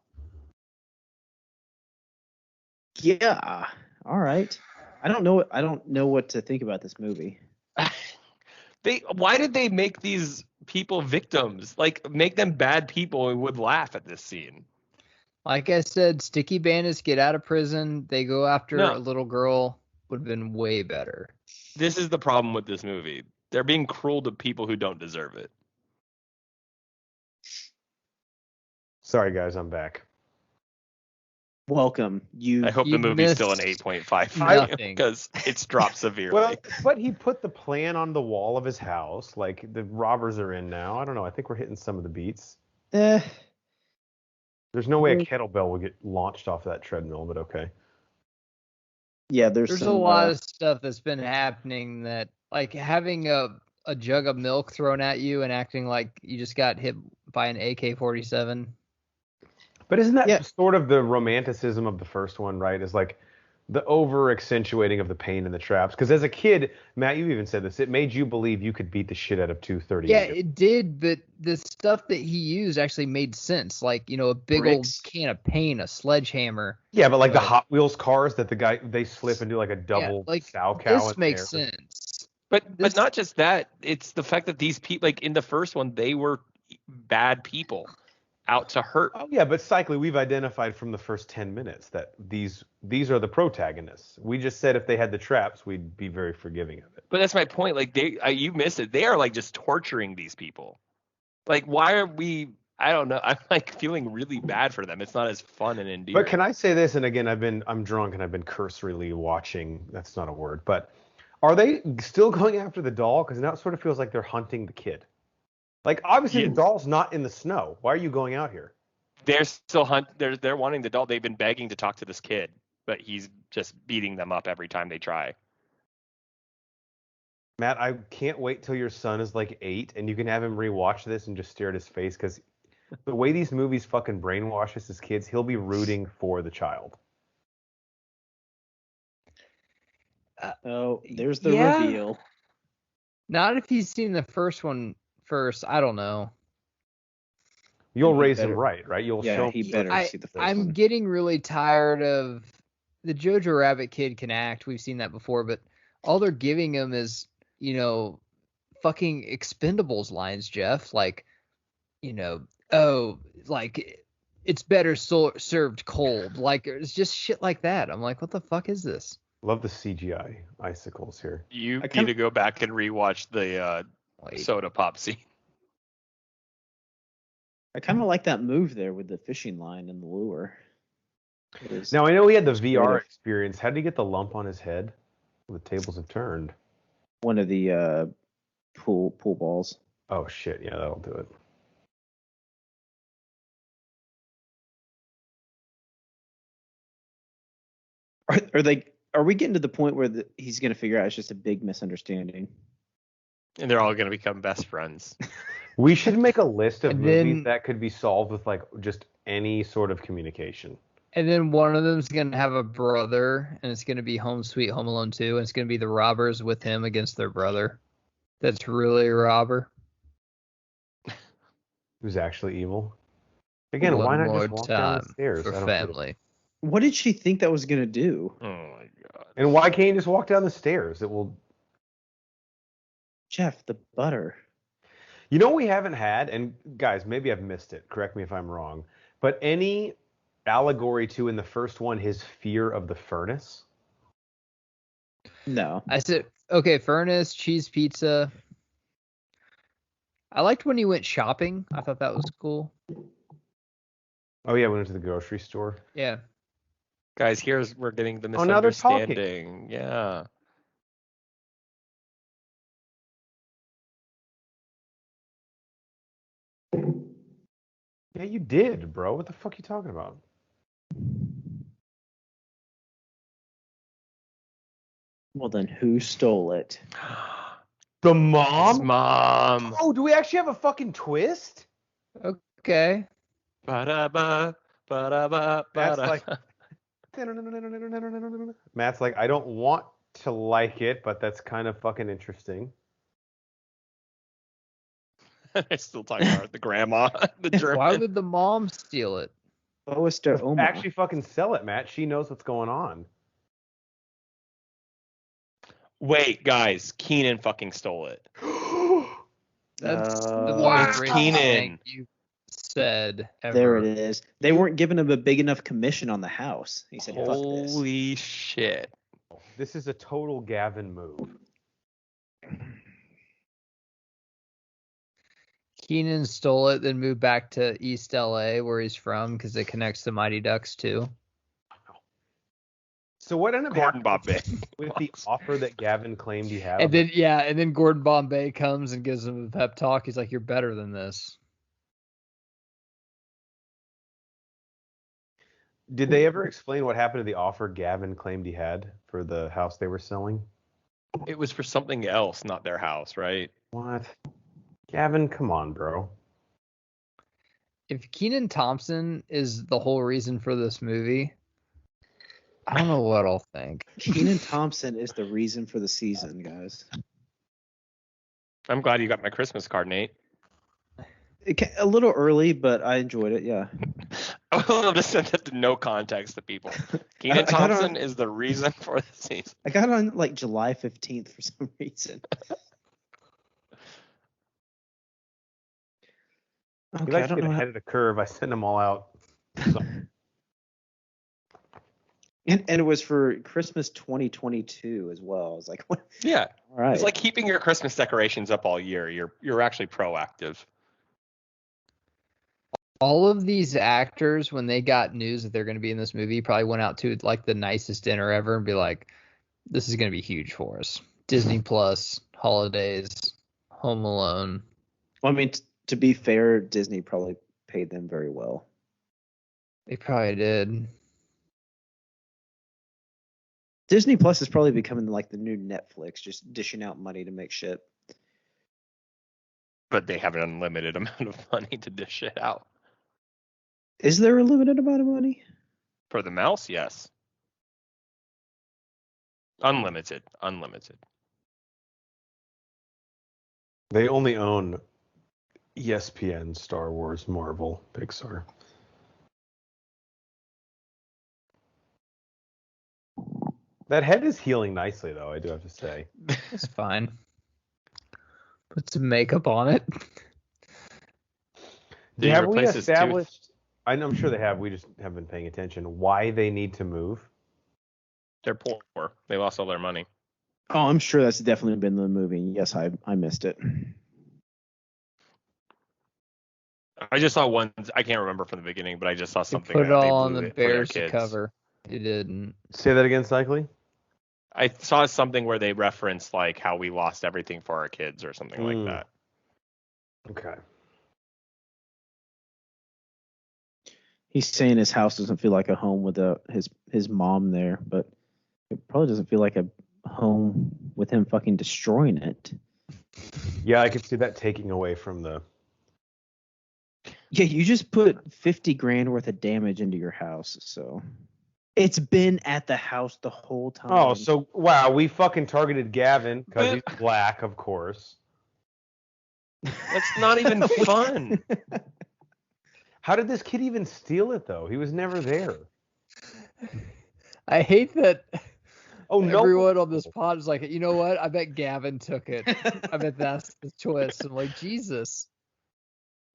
Yeah. All right. I don't know what to think about this movie. Why did they make these people victims? Like, make them bad people and would laugh at this scene. Like I said, sticky bandits get out of prison. They go after a little girl. Would have been way better. This is the problem with this movie. They're being cruel to people who don't deserve it. Sorry, guys, I'm back. Welcome. I hope the movie's still an 8.5 because it's dropped severely. Well, but he put the plan on the wall of his house. Like, the robbers are in now. I don't know. I think we're hitting some of the beats. There's no way a kettlebell would get launched off that treadmill, but okay. Yeah, there's a lot of stuff that's been happening that, like, having a jug of milk thrown at you and acting like you just got hit by an AK-47. But isn't that sort of the romanticism of the first one, right? Is like the over-accentuating of the pain and the traps. Because as a kid, Matt, you even said this, it made you believe you could beat the shit out of 230. Yeah, it did, but the stuff that he used actually made sense. Like, a big old can of paint, a sledgehammer. Yeah, but like the Hot Wheels cars that they slip and do like a double sow cow. This makes sense. But not just that. It's the fact that these people, like in the first one, they were bad people out to hurt. Oh yeah, but cyclically we've identified from the first 10 minutes that these are the protagonists. We just said if they had the traps, we'd be very forgiving of it. But that's my point. Like you missed it. They are like just torturing these people. Like, why are we? I don't know. I'm like feeling really bad for them. It's not as fun and endearing. But can I say this? And again, I'm drunk and I've been cursorily watching. That's not a word. But are they still going after the doll? Because now it sort of feels like they're hunting the kid. Like, obviously, the doll's not in the snow. Why are you going out here? They're still They're wanting the doll. They've been begging to talk to this kid, but he's just beating them up every time they try. Matt, I can't wait till your son is like 8 and you can have him rewatch this and just stare at his face because the way these movies fucking brainwash us as kids, he'll be rooting for the child. Oh, there's the reveal. Not if he's seen the first one first. I don't know. You'll raise him right? You'll show him. He better see the first one. I'm getting really tired of the Jojo Rabbit kid can act. We've seen that before, but all they're giving him is, fucking Expendables lines, Jeff. Like, like it's better served cold. Like it's just shit like that. I'm like, what the fuck is this? Love the CGI icicles here. You need to go back and rewatch the soda pop scene. I kind of like that move there with the fishing line and the lure. Now, I know he had the VR experience. How did he get the lump on his head? The tables have turned. One of the pool balls. Oh, shit. Yeah, that'll do it. Are we getting to the point where he's going to figure out it's just a big misunderstanding? And they're all going to become best friends. We should make a list of movies that could be solved with like just any sort of communication. And then one of them's going to have a brother, and it's going to be Home Sweet Home Alone 2, and it's going to be the robbers with him against their brother. That's really a robber. Who's actually evil. Again, why not just walk down the stairs? For family. What did she think that was going to do? Oh, my God. And why can't you just walk down the stairs? It will... Jeff, the butter. You know what we haven't had? And guys, maybe I've missed it. Correct me if I'm wrong. But any allegory to, in the first one, his fear of the furnace? No. I said, okay, furnace, cheese pizza. I liked when he went shopping. I thought that was cool. Oh, yeah, we went to the grocery store. Yeah. Guys, we're getting the now they're talking. misunderstanding. Yeah. Yeah, you did, bro. What the fuck are you talking about? Well, then who stole it? The mom? His mom. Oh, do we actually have a fucking twist? Okay. Ba-da-ba, ba-da-ba, Matt's ba-da. like, Matt's like, I don't want to like it, but that's kind of fucking interesting. I still talking about the grandma, the German. Why would the mom steal it? Actually fucking sell it, Matt. She knows what's going on. Wait, guys, Keenan fucking stole it. That's the Wow. great Keenan. thing you said ever. There it is. They weren't giving him a big enough commission on the house. He said, fuck this. Holy shit. This is a total Gavin move. Keenan stole it, then moved back to East LA where he's from because it connects to Mighty Ducks too. So what ended up Gordon happening Bombay. with the offer that Gavin claimed he had? And then Gordon Bombay comes and gives him a pep talk. He's like, "You're better than this." Did they ever explain what happened to the offer Gavin claimed he had for the house they were selling? It was for something else, not their house, right? What? Gavin, come on, bro. If Kenan Thompson is the whole reason for this movie, I don't know what I'll think. Kenan Thompson is the reason for the season, guys. I'm glad you got my Christmas card, Nate. A little early, but I enjoyed it, yeah. I'll just send that to no context to people. Kenan Thompson is the reason for the season. I got it on like July 15th for some reason. Okay, I don't know ahead of the curve. I sent them all out. So. And it was for Christmas 2022 as well. I was like, what? Yeah. All right. It's like keeping your Christmas decorations up all year. You're actually proactive. All of these actors, when they got news that they're going to be in this movie, probably went out to like the nicest dinner ever and be like, "This is going to be huge for us." Disney Plus, holidays, Home Alone. Well, I mean, to be fair, Disney probably paid them very well. They probably did. Disney Plus is probably becoming like the new Netflix, just dishing out money to make shit. But they have an unlimited amount of money to dish it out. Is there a limited amount of money? For the mouse, yes. Unlimited. They only own ESPN, Star Wars, Marvel, Pixar. That head is healing nicely, though, I do have to say. It's fine. Put some makeup on it. Have we established, I'm sure they have, we just haven't been paying attention, why they need to move? They're poor. They lost all their money. Oh, I'm sure that's definitely been the movie. Yes, I missed it. I just saw one. I can't remember from the beginning, but I just saw something. They put it all on the Bears to cover. They didn't. Say that again, Cycling? I saw something where they referenced like how we lost everything for our kids or something like that. Okay. He's saying his house doesn't feel like a home with his mom there, but it probably doesn't feel like a home with him fucking destroying it. Yeah, I could see that taking away from the... Yeah, you just put $50,000 worth of damage into your house, so... It's been at the house the whole time. Oh, so, wow, we fucking targeted Gavin, because he's black, of course. That's not even fun. How did this kid even steal it, though? He was never there. I hate that everyone no. on this pod is like, you know what? I bet Gavin took it. I bet that's the twist. I'm like, Jesus.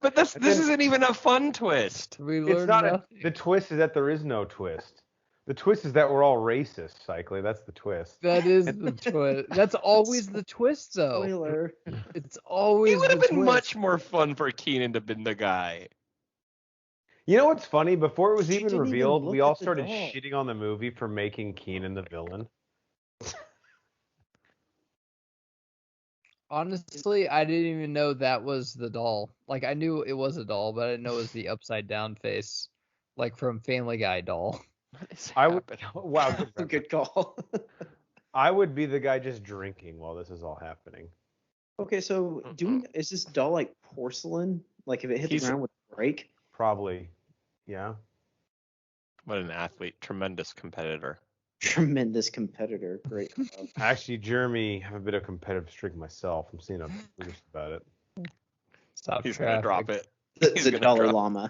But this isn't even a fun twist. The twist is that there is no twist. The twist is that we're all racist, Cycling. That's the twist. That is the twist. That's always the twist, though. Spoiler. It's always It would have been twist. much more fun for Keenan to have been the guy. You know what's funny? Before it was even revealed, we all started doll. shitting on the movie for making Keenan the villain. Honestly, I didn't even know that was the doll. Like, I knew it was a doll, but I didn't know it was the upside down face, like from Family Guy doll. Wow, Good call. I would be the guy just drinking while this is all happening. Okay, so is this doll like porcelain? Like if it hit the ground would it break? Probably, yeah. What an athlete, tremendous competitor. Tremendous competitor, great. Actually, Jeremy, I have a bit of competitive streak myself. I'm seeing a boost about it. Stop. He's gonna drop it. The Dalai Lama.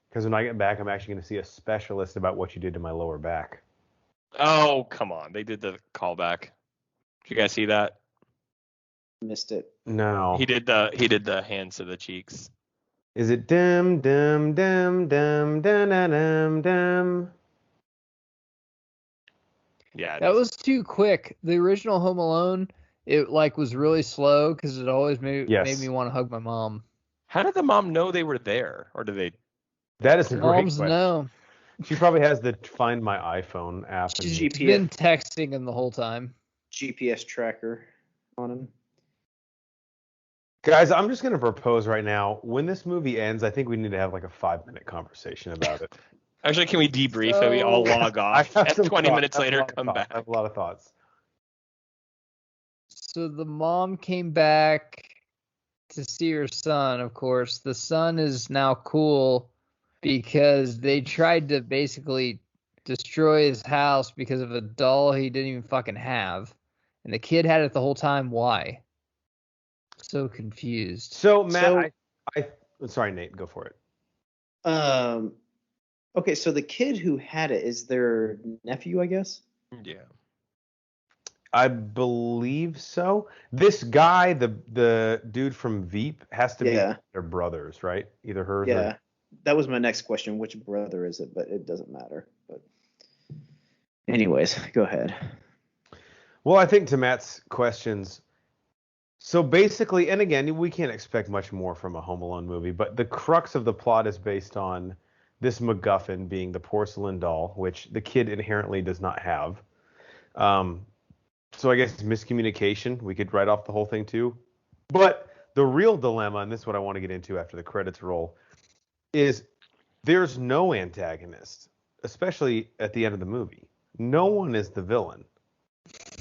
Because when I get back, I'm actually going to see a specialist about what you did to my lower back. Oh, come on. They did the callback. Did you guys see that? Missed it. No. He did the hands to the cheeks. Is it dim, dim, dim, dim, dim, dim, dim? Yeah. That was too quick. The original Home Alone, it like was really slow because it always made me want to hug my mom. How did the mom know they were there? Or did they? That is a great Moms question. know. She probably has the Find My iPhone app. She's been texting him the whole time. GPS tracker on him. Guys, I'm just going to propose right now, when this movie ends, I think we need to have like a 5-minute conversation about it. Actually, can we debrief and we all log off? And 20 minutes later, come back. I have a lot of thoughts. So the mom came back to see her son, of course. The son is now cool because they tried to basically destroy his house because of a doll he didn't even fucking have. And the kid had it the whole time. Why? So confused. So, Matt, sorry, Nate, go for it. Okay, so the kid who had it is their nephew, I guess? Yeah. I believe so. This guy, the dude from Veep, has to be their brothers, right? Either hers or... That was my next question. Which brother is it? But it doesn't matter. But anyways, go ahead. Well, I think to Matt's questions, so basically, and again, we can't expect much more from a Home Alone movie, but the crux of the plot is based on this MacGuffin being the porcelain doll, which the kid inherently does not have. So I guess it's miscommunication. We could write off the whole thing too. But the real dilemma, and this is what I want to get into after the credits roll, is there's no antagonist, especially at the end of the movie. no one is the villain.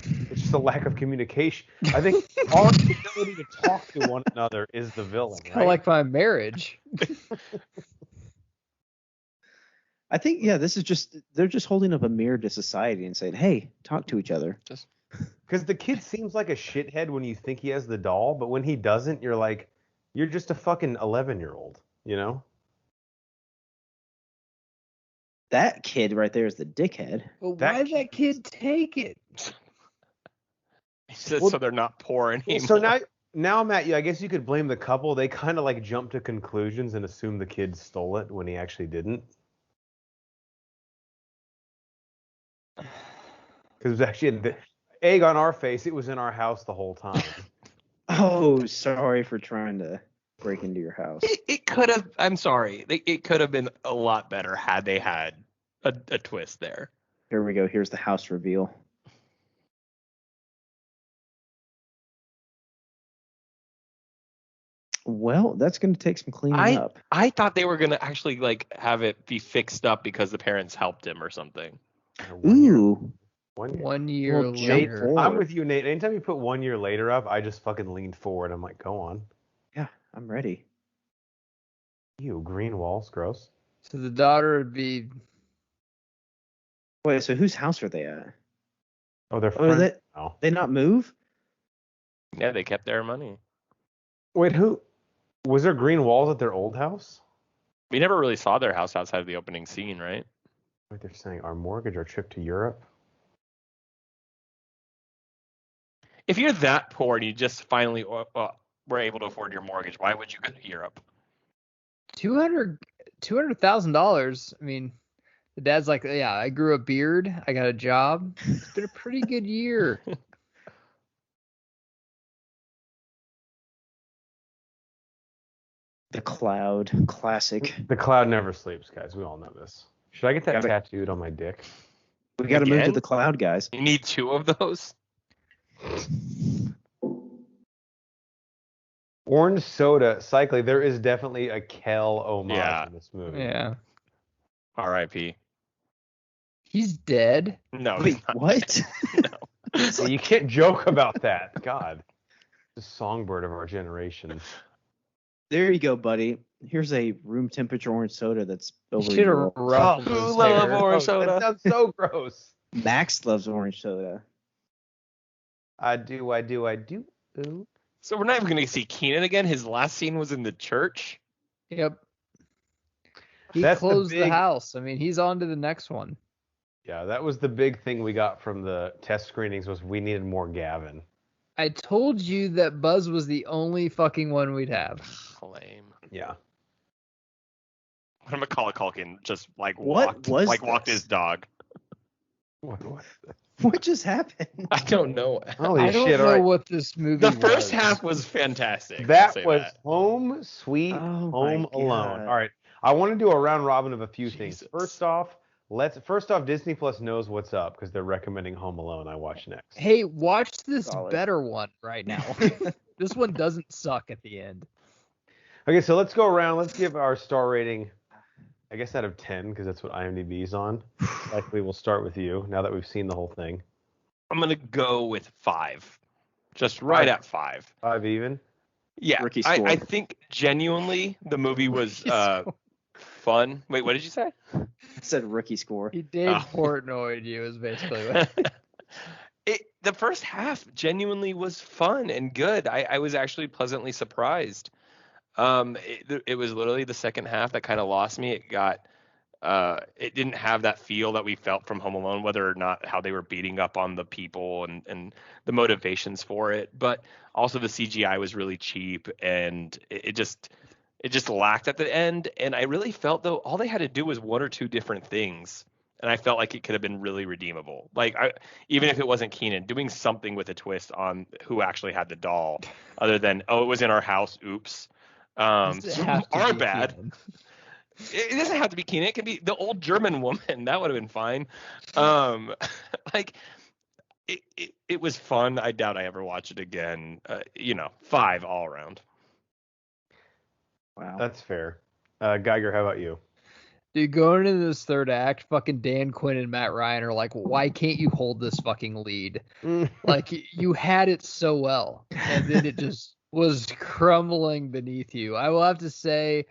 It's just a lack of communication. I think our ability to talk to one another is the villain, it's kind of like my marriage. I think, yeah, this is just, they're just holding up a mirror to society and saying, hey, talk to each other. Just because the kid seems like a shithead when you think he has the doll, but when he doesn't, you're like, you're just a fucking 11-year-old, you know? That kid right there is the dickhead. Well, why did that kid take it? So they're not poor anymore. So now, Matt, I guess you could blame the couple. They kind of like jumped to conclusions and assumed the kid stole it when he actually didn't. Because it was actually the egg on our face. It was in our house the whole time. Oh, sorry for trying to break into your house. It could have. I'm sorry. It could have been a lot better had they had a twist there. Here we go. Here's the house reveal. Well, that's going to take some cleaning up. I thought they were going to actually like have it be fixed up because the parents helped him or something. Ooh. 1 year Well, later. I'm with you, Nate. Anytime you put 1 year later up, I just fucking leaned forward. I'm like, go on. Yeah, I'm ready. Ew, green walls, gross. So the daughter would be. Wait, so whose house are they at? Oh, they're friends. They not move? Yeah, they kept their money. Wait, who? Was there green walls at their old house? We never really saw their house outside of the opening scene, right? Wait, they're saying our mortgage, our trip to Europe. If you're that poor and you just finally were able to afford your mortgage, why would you go to Europe? $200,000. I mean, the dad's like, yeah, I grew a beard. I got a job. It's been a pretty good year. The Cloud, classic. The Cloud never sleeps, guys. We all know this. Should I get that tattooed on my dick? We got to move to the Cloud, guys. You need 2 of those? Orange soda, cycling. There is definitely a Kel homage in this movie. Yeah. R.I.P. He's dead. No. Wait, what? No. So you can't joke about that. God. The songbird of our generation. There you go, buddy. Here's a room temperature orange soda that's over Should your have ruffled his Who loves hair. orange soda? That sounds so gross. Max loves orange soda. I do. Ooh. So we're not even going to see Keenan again. His last scene was in the church. Yep. He That's closed the big- house. I mean, he's on to the next one. Yeah, that was the big thing we got from the test screenings was we needed more Gavin. I told you that Buzz was the only fucking one we'd have. Lame. Yeah. What Macaulay Culkin just like What walked his dog. What just happened? I don't know. Holy I don't shit! know All right. what this movie The was. first half was fantastic. That I'll was say that. Home Sweet Oh Home my Alone. God. All right. I want to do a round robin of a few things. Jesus. First off, Disney Plus knows what's up because they're recommending Home Alone. I watch next. Hey, watch this Solid. better one right now. This one doesn't suck at the end. Okay, so let's go around. Let's give our star rating, I guess, out of 10 because that's what IMDb's on. Likely we'll start with you now that we've seen the whole thing. I'm gonna go with 5, just right at 5. 5 even. Yeah, Rookie score. I think genuinely the movie was fun. Wait, what did you say? I said rookie score. He Dave Portnoyed you is basically what. The first half genuinely was fun and good. I was actually pleasantly surprised. It was literally the second half that kind of lost me. It didn't have that feel that we felt from Home Alone, whether or not how they were beating up on the people and the motivations for it. But also the CGI was really cheap and it just lacked at the end. And I really felt though all they had to do was 1 or 2 different things. And I felt like it could have been really redeemable. Like even if it wasn't Keenan, doing something with a twist on who actually had the doll, other than it was in our house. Oops. Our bad. Keenan? It doesn't have to be Keenan. It can be the old German woman. That would have been fine. Like it was fun. I doubt I ever watch it again. 5 all around. Wow. That's fair. Geiger, how about you? Dude, going into this third act, fucking Dan Quinn and Matt Ryan are like, why can't you hold this fucking lead? Like, you had it so well, and then it just was crumbling beneath you. I will have to say,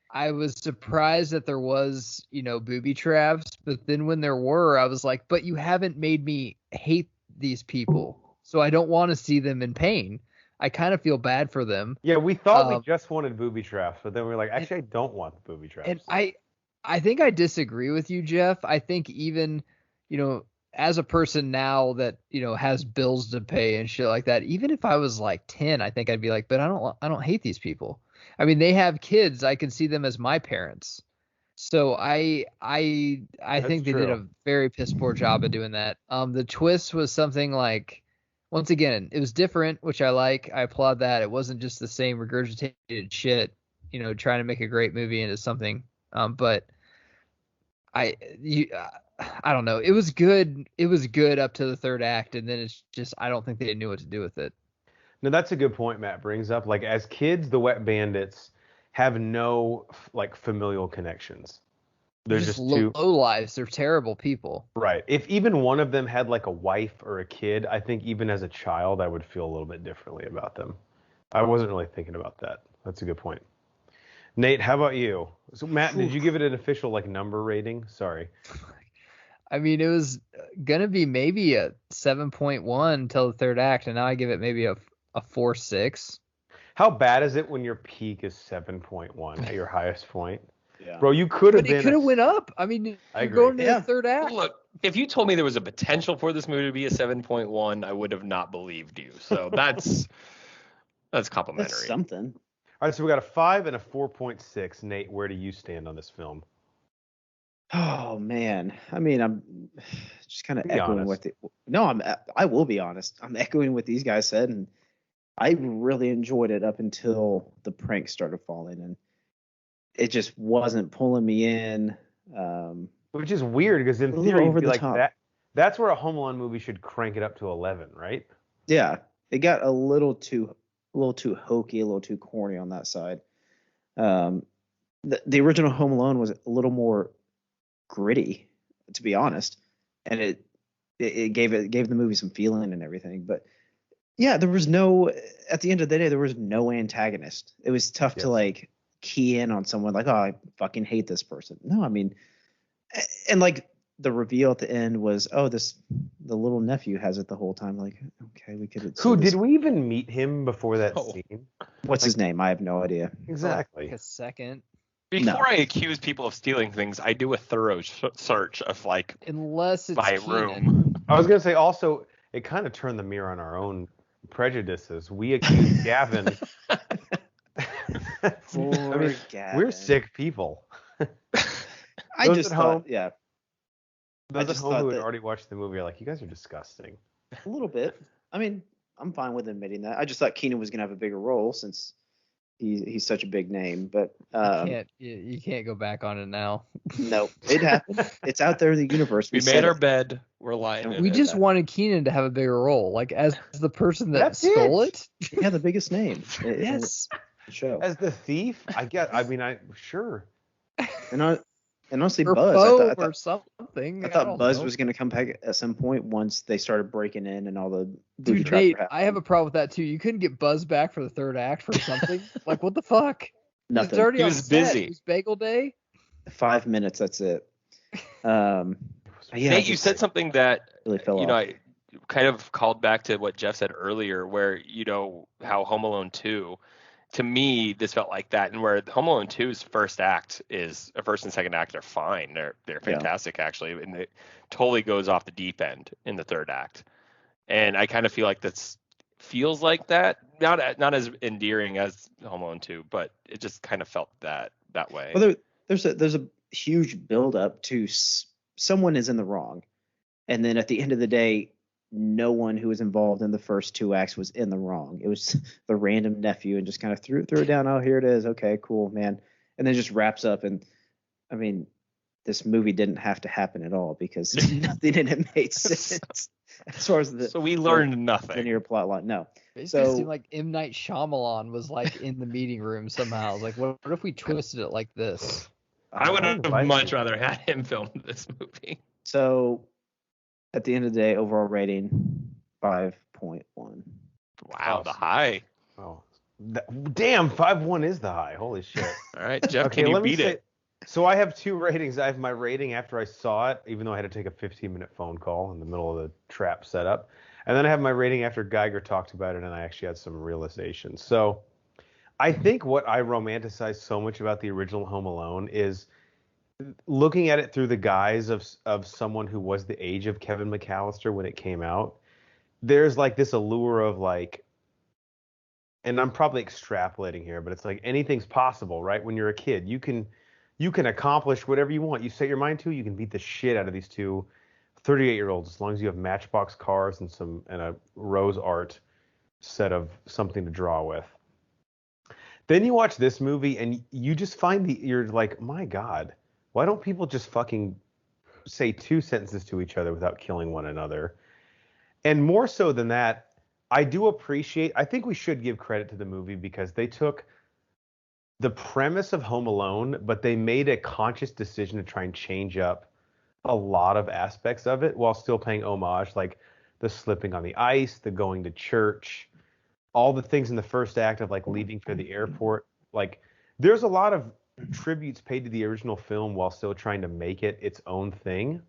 I was surprised that there was, booby traps, but then when there were, I was like, but you haven't made me hate these people, so I don't want to see them in pain. I kind of feel bad for them. Yeah, we thought we just wanted booby traps, but then we were like, actually, I don't want the booby traps. And I think I disagree with you, Jeff. I think even, as a person now that, has bills to pay and shit like that, even if I was like 10, I think I'd be like, but I don't hate these people. I mean, they have kids. I can see them as my parents. So I think they did a very piss poor job of doing that. The twist was something like, once again, it was different, which I like. I applaud that. It wasn't just the same regurgitated shit, trying to make a great movie into something. But I don't know. It was good. It was good up to the third act, and then it's just I don't think they knew what to do with it. No, that's a good point Matt brings up. Like, as kids, the Wet Bandits have no familial connections. They're just low lives. They're terrible people. Right. If even one of them had like a wife or a kid, I think even as a child, I would feel a little bit differently about them. I wasn't really thinking about that. That's a good point. Nate, how about you? So Matt, did you give it an official number rating? Sorry. I mean, it was gonna be maybe a 7.1 until the third act, and now I give it maybe a 4.6. How bad is it when your peak is 7.1 at your highest point? Yeah. Bro, you could have been. It could have went up. I mean, you're going to the third act. Look, if you told me there was a potential for this movie to be a 7.1, I would have not believed you. So that's complimentary. That's something. All right, so we got a 5 and a 4.6. Nate, where do you stand on this film? Oh man, I mean, I'm just kind of echoing honest. what I will be honest. I'm echoing what these guys said, and I really enjoyed it up until the pranks started falling, and it just wasn't pulling me in. Which is weird because in theory, you'd be like that's where a Home Alone movie should crank it up to 11, right? Yeah, it got a little too hokey, a little too corny on that side. The original Home Alone was a little more gritty, to be honest, and it gave the movie some feeling and everything. But yeah, at the end of the day, there was no antagonist. It was tough to key in on someone like, oh, I fucking hate this person. No, I mean, and the reveal at the end was, oh, the little nephew has it the whole time. Like, okay, we could. Did we even meet him before that scene? What's his name? I have no idea. Exactly. Like a second. Before I accuse people of stealing things, I do a thorough search of unless it's my Keenan. room. I was gonna say also, it kind of turned the mirror on our own prejudices. We accused Gavin. Gavin. We're sick people. I just thought, yeah. Those at home who had already watched the movie are like, you guys are disgusting. A little bit. I mean, I'm fine with admitting that. I just thought Keenan was gonna have a bigger role since he's such a big name, but you can't go back on it now. No, it happened. It's out there in the universe. We made our bed. We're lying. We just wanted Keenan to have a bigger role, like as the person that stole it. Yeah, the biggest name. Yes. Show. As the thief, sure. And honestly, or Buzz, or something. I thought Buzz was going to come back at some point once they started breaking in and all the booby Dude, traps Nate, were happening. I have a problem with that too. You couldn't get Buzz back for the third act for something. Like, what the fuck? Nothing. He was busy. It was Bagel Day. 5 minutes. That's it. Nate, you said something that really fell off. I kind of called back to what Jeff said earlier, where how Home Alone 2. To me, this felt like that, and where Home Alone 2's first and second act are fine. They're fantastic, actually, and it totally goes off the deep end in the third act. And I kind of feel like this feels like that, not as endearing as Home Alone 2, but it just kind of felt that way. Well, there's a huge build up to someone is in the wrong, and then at the end of the day, no one who was involved in the first two acts was in the wrong. It was the random nephew and just kind of threw it down. Oh, here it is. Okay, cool, man. And then just wraps up. And I mean, this movie didn't have to happen at all because nothing in it made sense as far as so we learned nothing. Linear plot line. No. It seemed like M. Night Shyamalan was in the meeting room somehow. Like, what if we twisted it like this? I would have much rather had him film this movie. So, at the end of the day, overall rating 5.1. Wow, the high. Oh, damn, 5.1 is the high. Holy shit. All right, Jeff, can you beat it? So I have two ratings. I have my rating after I saw it, even though I had to take a 15-minute phone call in the middle of the trap setup. And then I have my rating after Geiger talked about it and I actually had some realizations. So I think what I romanticize so much about the original Home Alone is looking at it through the guise of someone who was the age of Kevin McAllister when it came out. There's like this allure of like, and I'm probably extrapolating here, but it's like anything's possible, right? When you're a kid, you can accomplish whatever you want. You set your mind to, you can beat the shit out of these two 38-year-olds as long as you have Matchbox cars and a Rose Art set of something to draw with. Then you watch this movie and you just you're like, my God, why don't people just fucking say two sentences to each other without killing one another? And more so than that, I think we should give credit to the movie because they took the premise of Home Alone, but they made a conscious decision to try and change up a lot of aspects of it while still paying homage, like the slipping on the ice, the going to church, all the things in the first act of like leaving for the airport. Like there's a lot of tributes paid to the original film while still trying to make it its own thing.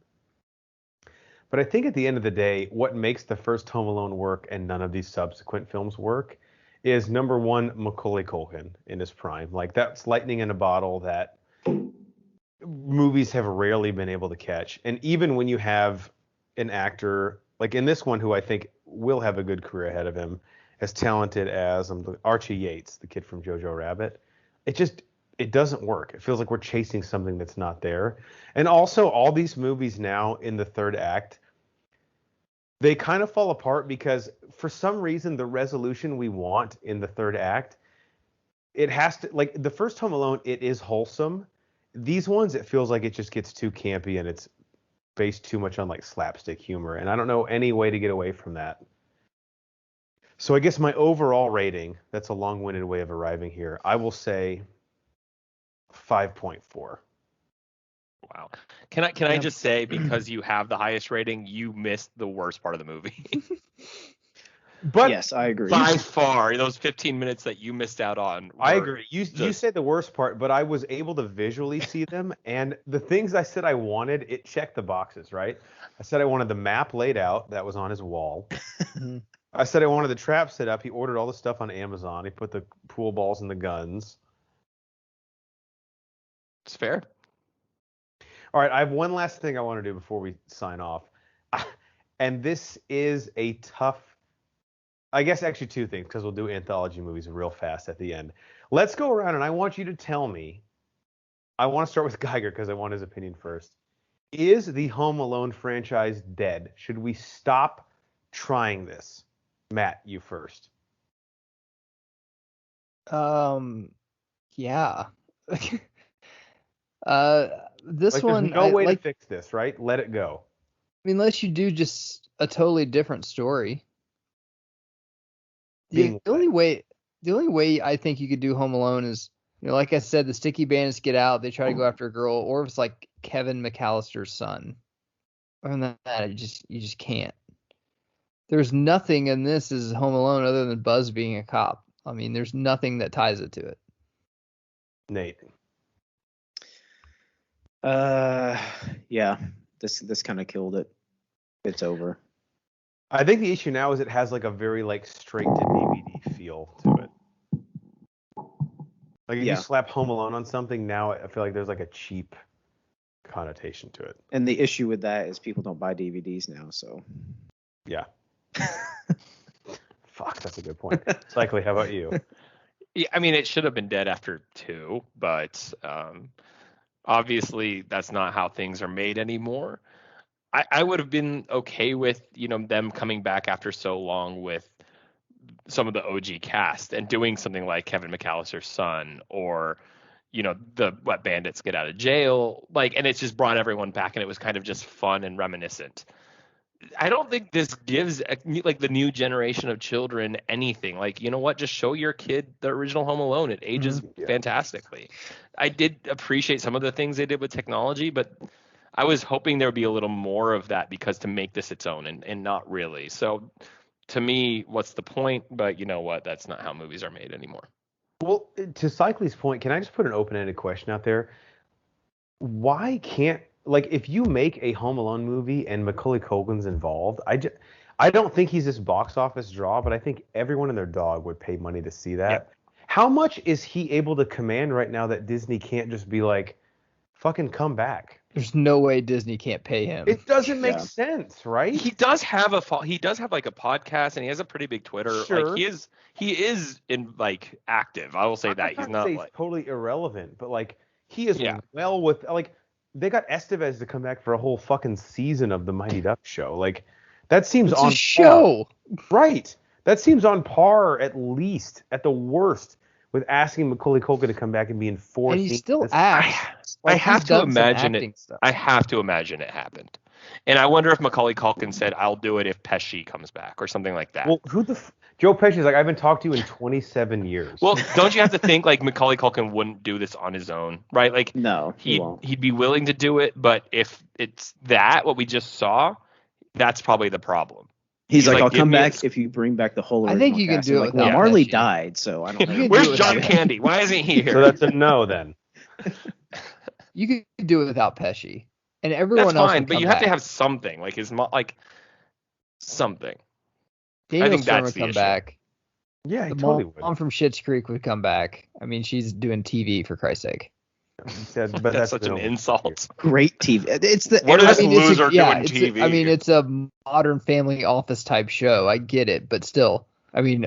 But I think at the end of the day, what makes the first Home Alone work and none of these subsequent films work is, number one, Macaulay Culkin in his prime. Like that's lightning in a bottle that movies have rarely been able to catch. And even when you have an actor like in this one who I think will have a good career ahead of him, as talented as Archie Yates, the kid from Jojo Rabbit, it doesn't work. It feels like we're chasing something that's not there. And also all these movies now in the third act, they kind of fall apart because for some reason the resolution we want in the third act, it has to, like the first Home Alone, it is wholesome. These ones, it feels like it just gets too campy and it's based too much on like slapstick humor. And I don't know any way to get away from that. So I guess my overall rating, that's a long-winded way of arriving here, I will say 5.4. Wow. Can I just say, because you have the highest rating, you missed the worst part of the movie. But yes, I agree. By far, those 15 minutes that you missed out on. I agree. You said the worst part, but I was able to visually see them, and the things I said I wanted, it checked the boxes, right? I said I wanted the map laid out that was on his wall. I said I wanted the trap set up. He ordered all the stuff on Amazon. He put the pool balls and the guns. It's fair. All right, I have one last thing I want to do before we sign off. And this is a tough, I guess actually two things, because we'll do anthology movies real fast at the end. Let's go around and I want you to tell me, I want to start with Geiger because I want his opinion first. Is the Home Alone franchise dead? Should we stop trying this? Matt, you first. Yeah. This like, one, there's no way to fix this, right? Let it go. I mean, unless you do just a totally different story. The only way I think you could do Home Alone is, like I said, the sticky bandits get out, they try to go after a girl, or if it's like Kevin McAllister's son. Other than that, you just can't. There's nothing in this as Home Alone other than Buzz being a cop. I mean, there's nothing that ties it to it. Nate. Yeah, this kind of killed it. It's over. I think the issue now is it has like a very like straight to DVD feel to it. Like if you slap Home Alone on something now, I feel like there's like a cheap connotation to it. And the issue with that is people don't buy DVDs now, so. Yeah. Fuck, that's a good point. Cycly, how about you? Yeah, I mean, it should have been dead after 2, but obviously that's not how things are made anymore. I would have been okay with, them coming back after so long with some of the OG cast and doing something like Kevin McAllister's son, or, what bandits get out of jail, and it's just brought everyone back and it was kind of just fun and reminiscent. I don't think this gives like the new generation of children anything. Like, you know what? Just show your kid the original Home Alone. It ages fantastically. I did appreciate some of the things they did with technology, but I was hoping there would be a little more of that because to make this its own and not really. So to me, what's the point? But you know what? That's not how movies are made anymore. Well, to Cycly's point, can I just put an open-ended question out there? Why can't, like, if you make a Home Alone movie and Macaulay Culkin's involved, I don't think he's this box office draw, but I think everyone and their dog would pay money to see that. Yep. How much is he able to command right now that Disney can't just be like, fucking come back? There's no way Disney can't pay him. It doesn't make sense, right? He does have like a podcast, and he has a pretty big Twitter. Sure. Like he is in like active. I will say that he's not like totally irrelevant, but like he is well with, like, they got Estevez to come back for a whole fucking season of the Mighty Ducks show. Like, that seems on a show, right? That seems on par, at least at the worst, with asking Macaulay Culkin to come back and be in 4 And scenes. he still acts. I have to imagine it. I have to imagine it happened. And I wonder if Macaulay Culkin said, "I'll do it if Pesci comes back," or something like that. Well, Joe Pesci's like, "I haven't talked to you in 27 years." Well, don't you have to think like Macaulay Culkin wouldn't do this on his own, right? Like, no, he'd be willing to do it, but if it's what we just saw, that's probably the problem. He's like, "I'll come back if you bring back the whole original I think you can cast." do it. Like, well, Marley died, so I don't know. Where's John Candy? Why isn't he here? So that's a no then. You can do it without Pesci, and everyone else. That's fine, but you have to have something like his mom, like something. Daniel I think Stern that's would the come issue. back. Yeah, he The totally would. mom from Schitt's Creek would come back. I mean, she's doing TV for Christ's sake. But that's such an insult. Great TV. It's the what is this loser doing TV? I mean, it's a Modern Family Office type show. I get it, but still, I mean,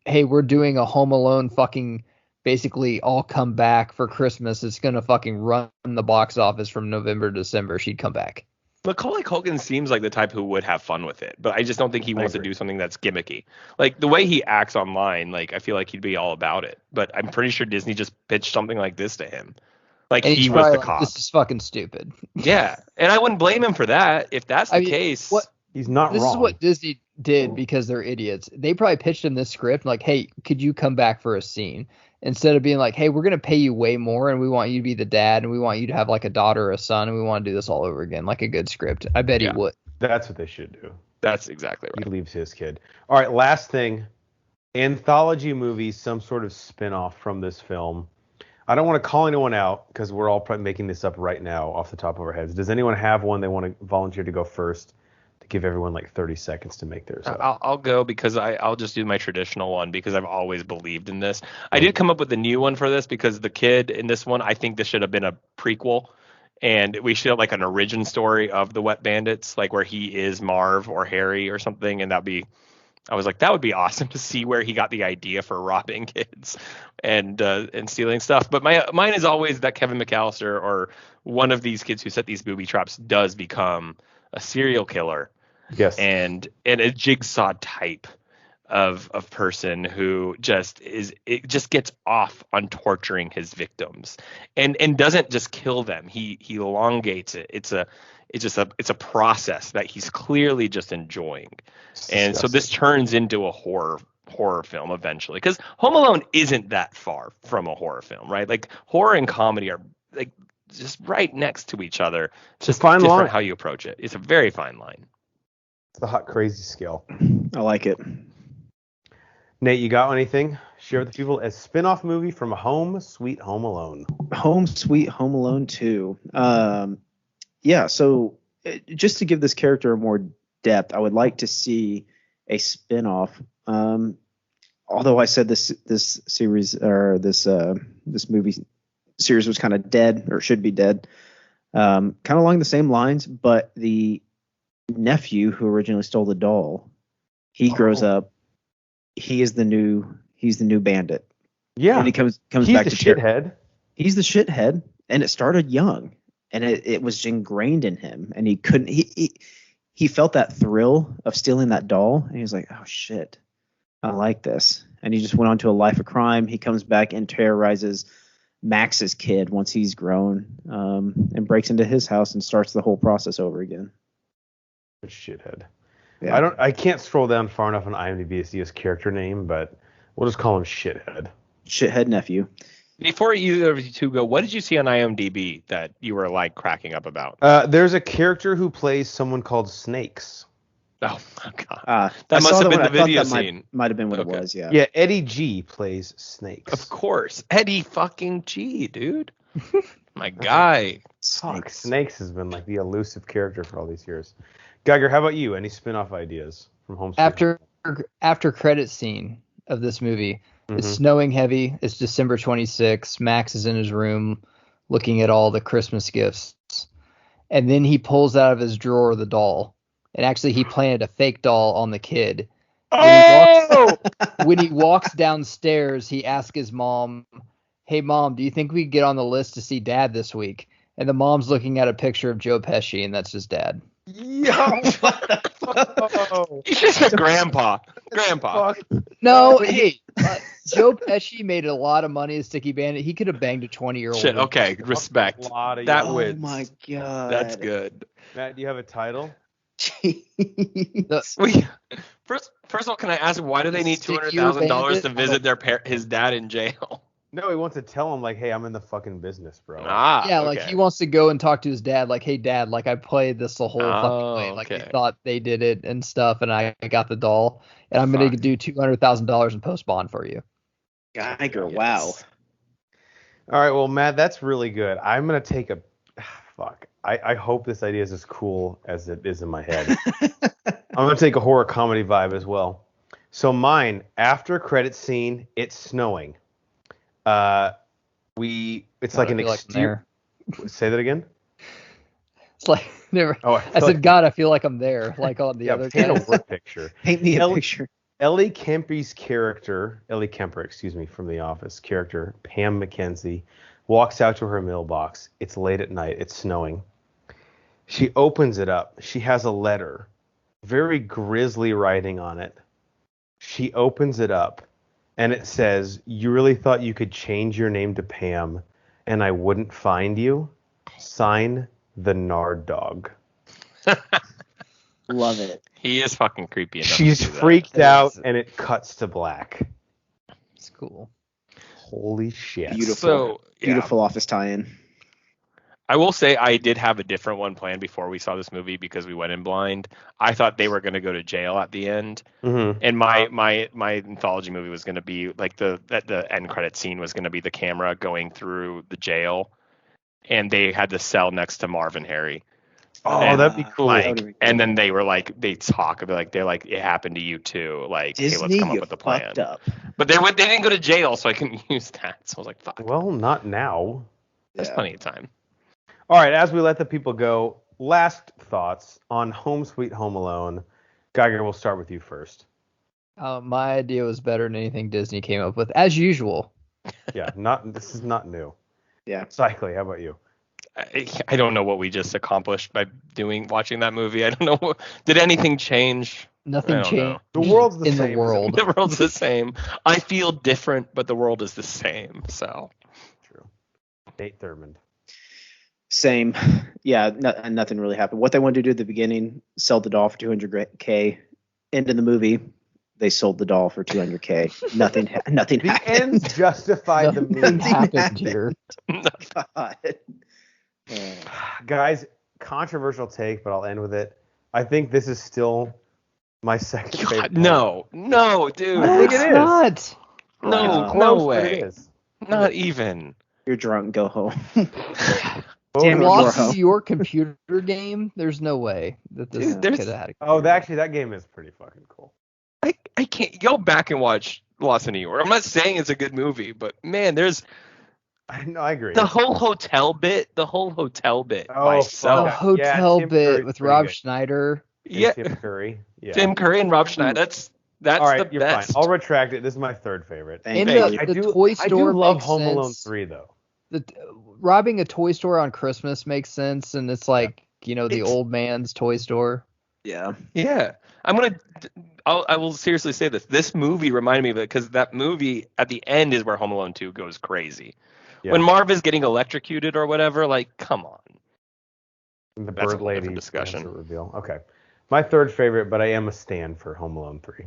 hey, we're doing a Home Alone fucking basically all come back for Christmas. It's gonna fucking run the box office from November to December. She'd come back. Macaulay Culkin seems like the type who would have fun with it, but I just don't think he wants to do something that's gimmicky. Like the way he acts online, like I feel like he'd be all about it. But I'm pretty sure Disney just pitched something like this to him. Like he was the cop. This is fucking stupid. Yeah, and I wouldn't blame him for that if that's the case. He's not wrong. This is what Disney did because they're idiots. They probably pitched him this script like, hey, could you come back for a scene? Instead of being like, hey, we're going to pay you way more and we want you to be the dad and we want you to have like a daughter or a son and we want to do this all over again, like a good script. I bet he would. That's what they should do. That's exactly right. He leaves his kid. All right, last thing. Anthology movies, some sort of spin-off from this film. I don't want to call anyone out because we're all probably making this up right now off the top of our heads. Does anyone have one they want to volunteer to go first? To give everyone like 30 seconds to make theirs up. I'll go because I'll just do my traditional one because I've always believed in this. I did come up with a new one for this because the kid in this one, I think this should have been a prequel. And we should have like an origin story of the Wet Bandits, like where he is Marv or Harry or something. And I was like, that would be awesome to see where he got the idea for robbing kids and stealing stuff. But mine is always that Kevin McAllister or one of these kids who set these booby traps does become a serial killer. Yes. And a jigsaw type of person who just gets off on torturing his victims and doesn't just kill them. He elongates it. It's a process that he's clearly just enjoying. And so this turns into a horror film eventually, because Home Alone isn't that far from a horror film, right? Like horror and comedy are like just right next to each other. It's just fine different line. how you approach it. It's a very fine line. It's the hot crazy scale. I like it. Nate, you got anything? Share with the people a spin-off movie from Home Sweet Home Alone. Home Sweet Home Alone 2. Yeah, so just to give this character more depth, I would like to see a spin-off. Although I said this series or this movie series was kind of dead or should be dead. Kind of along the same lines, but the nephew who originally stole the doll, he grows up. He's the new bandit. Yeah, and he comes he's back the to shithead. He's the shithead, and it started young, and it was ingrained in him, and he couldn't. He felt that thrill of stealing that doll, and he was like, "Oh shit, I like this," and he just went on to a life of crime. He comes back and terrorizes Max's kid once he's grown, and breaks into his house and starts the whole process over again. Shithead. Yeah. I can't scroll down far enough on IMDb to see his character name, but we'll just call him Shithead. Shithead nephew. Before either of you two go, what did you see on IMDb that you were like cracking up about? There's a character who plays someone called Snakes. Oh my god. That must have been the video scene. Might have been what it was, yeah. Yeah, Eddie G plays Snakes. Of course. Eddie fucking G, dude. My guy. Fuck, Snakes has been like the elusive character for all these years. Geiger, how about you? Any spin-off ideas from Holmes? After credit scene of this movie, it's snowing heavy. It's December 26th. Max is in his room looking at all the Christmas gifts. And then he pulls out of his drawer the doll. And actually, he planted a fake doll on the kid. When he walks downstairs, he asks his mom, "Hey, Mom, do you think we could get on the list to see Dad this week?" And the mom's looking at a picture of Joe Pesci, and that's his dad. Yo! He's just a grandpa. Grandpa. No, hey, Joe Pesci made a lot of money as Sticky Bandit. He could have banged a 20-year-old. Shit, okay, respect. That wins. Oh my god. That's good. Matt, do you have a title? First of all, can I ask why do they need $200,000 to visit his dad in jail? No, he wants to tell him like, "Hey, I'm in the fucking business, bro." Like he wants to go and talk to his dad, like, "Hey, Dad, like I played this the whole fucking way, like they thought they did it and stuff, and I got the doll, and I'm gonna do $200,000 in post bond for you." Geiger, wow. All right, well, Matt, that's really good. I'm gonna take a fuck. I hope this idea is as cool as it is in my head. I'm gonna take a horror comedy vibe as well. So mine, after credit scene, it's snowing. It's like an exterior. Say that again. It's like never. Oh, I said, God, I feel like I'm there. Like on the other. Paint a word picture. Paint me a picture. Ellie Kemper's character, Ellie Kemper, from The Office character, Pam McKenzie, walks out to her mailbox. It's late at night. It's snowing. She opens it up. She has a letter, very grisly writing on it. She opens it up. And it says, "You really thought you could change your name to Pam and I wouldn't find you? Sign the Nard Dog." Love it. He is fucking creepy enough. She's freaked out and it cuts to black. It's cool. Holy shit. Beautiful office tie-in. I will say I did have a different one planned before we saw this movie because we went in blind. I thought they were going to go to jail at the end, and my anthology movie was going to be like the end credit scene was going to be the camera going through the jail, and they had the cell next to Marv and Harry. Oh, that'd be cool. And then they were like, they talk, they're like, "It happened to you too." Like, Disney, hey, let's come up with a plan. But they didn't go to jail, so I couldn't use that. So I was like, "Fuck." Well, not now. There's plenty of time. All right, as we let the people go, last thoughts on Home Sweet Home Alone. Geiger, we'll start with you first. My idea was better than anything Disney came up with, as usual. Yeah, this is not new. Yeah. Cycly, how about you? I don't know what we just accomplished by watching that movie. I don't know. Did anything change? Nothing changed. The world's the in same. The world. The world's the same. I feel different, but the world is the same. So true. Nate Thurmond. Same. Yeah, nothing really happened. What they wanted to do at the beginning, sell the doll for $200K. End of the movie, they sold the doll for $200K. Nothing happened. The ends justified the means. Nothing happened here. God. Guys, controversial take, but I'll end with it. I think this is still my second favorite. No, dude. I think it is. Not. No way. It is. Not even. You're drunk. Go home. Damn, lost your computer game. There's no way that this could have had. Actually, that game is pretty fucking cool. I can't go back and watch Lost in New York. I'm not saying it's a good movie, but man, there's. I agree. The whole hotel bit. The hotel bit with Rob Schneider. Yeah. Tim Curry. Yeah. Tim Curry and Rob Schneider. That's all right, the best. Fine. I'll retract it. This is my third favorite. And the Toy Store. I do love Home Alone 3 though. Robbing a toy store on Christmas makes sense, and it's like the old man's toy store. Yeah. I will seriously say this. This movie reminded me of it because that movie at the end is where Home Alone 2 goes crazy. Yeah. When Marv is getting electrocuted or whatever, like, come on. The bird lady discussion reveal. Okay. My third favorite, but I am a stan for Home Alone 3.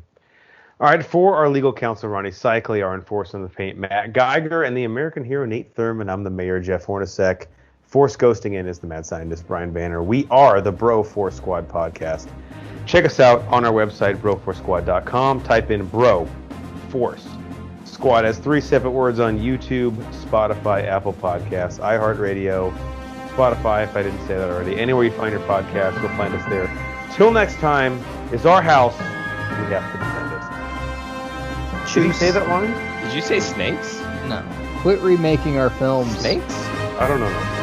All right, for our legal counsel, Ronnie Cycli, our enforcer in the paint, Matt Geiger, and the American hero, Nate Thurman. I'm the mayor, Jeff Hornacek. Force ghosting in is the mad scientist, Brian Banner. We are the Bro Force Squad podcast. Check us out on our website, broforcesquad.com. Type in Bro Force Squad as 3 separate words on YouTube, Spotify, Apple Podcasts, iHeartRadio, Spotify, if I didn't say that already. Anywhere you find your podcast, you'll find us there. Till next time, it's our house. We have to defend it. Did you say that line? Did you say snakes? No. Quit remaking our films. Snakes? I don't know.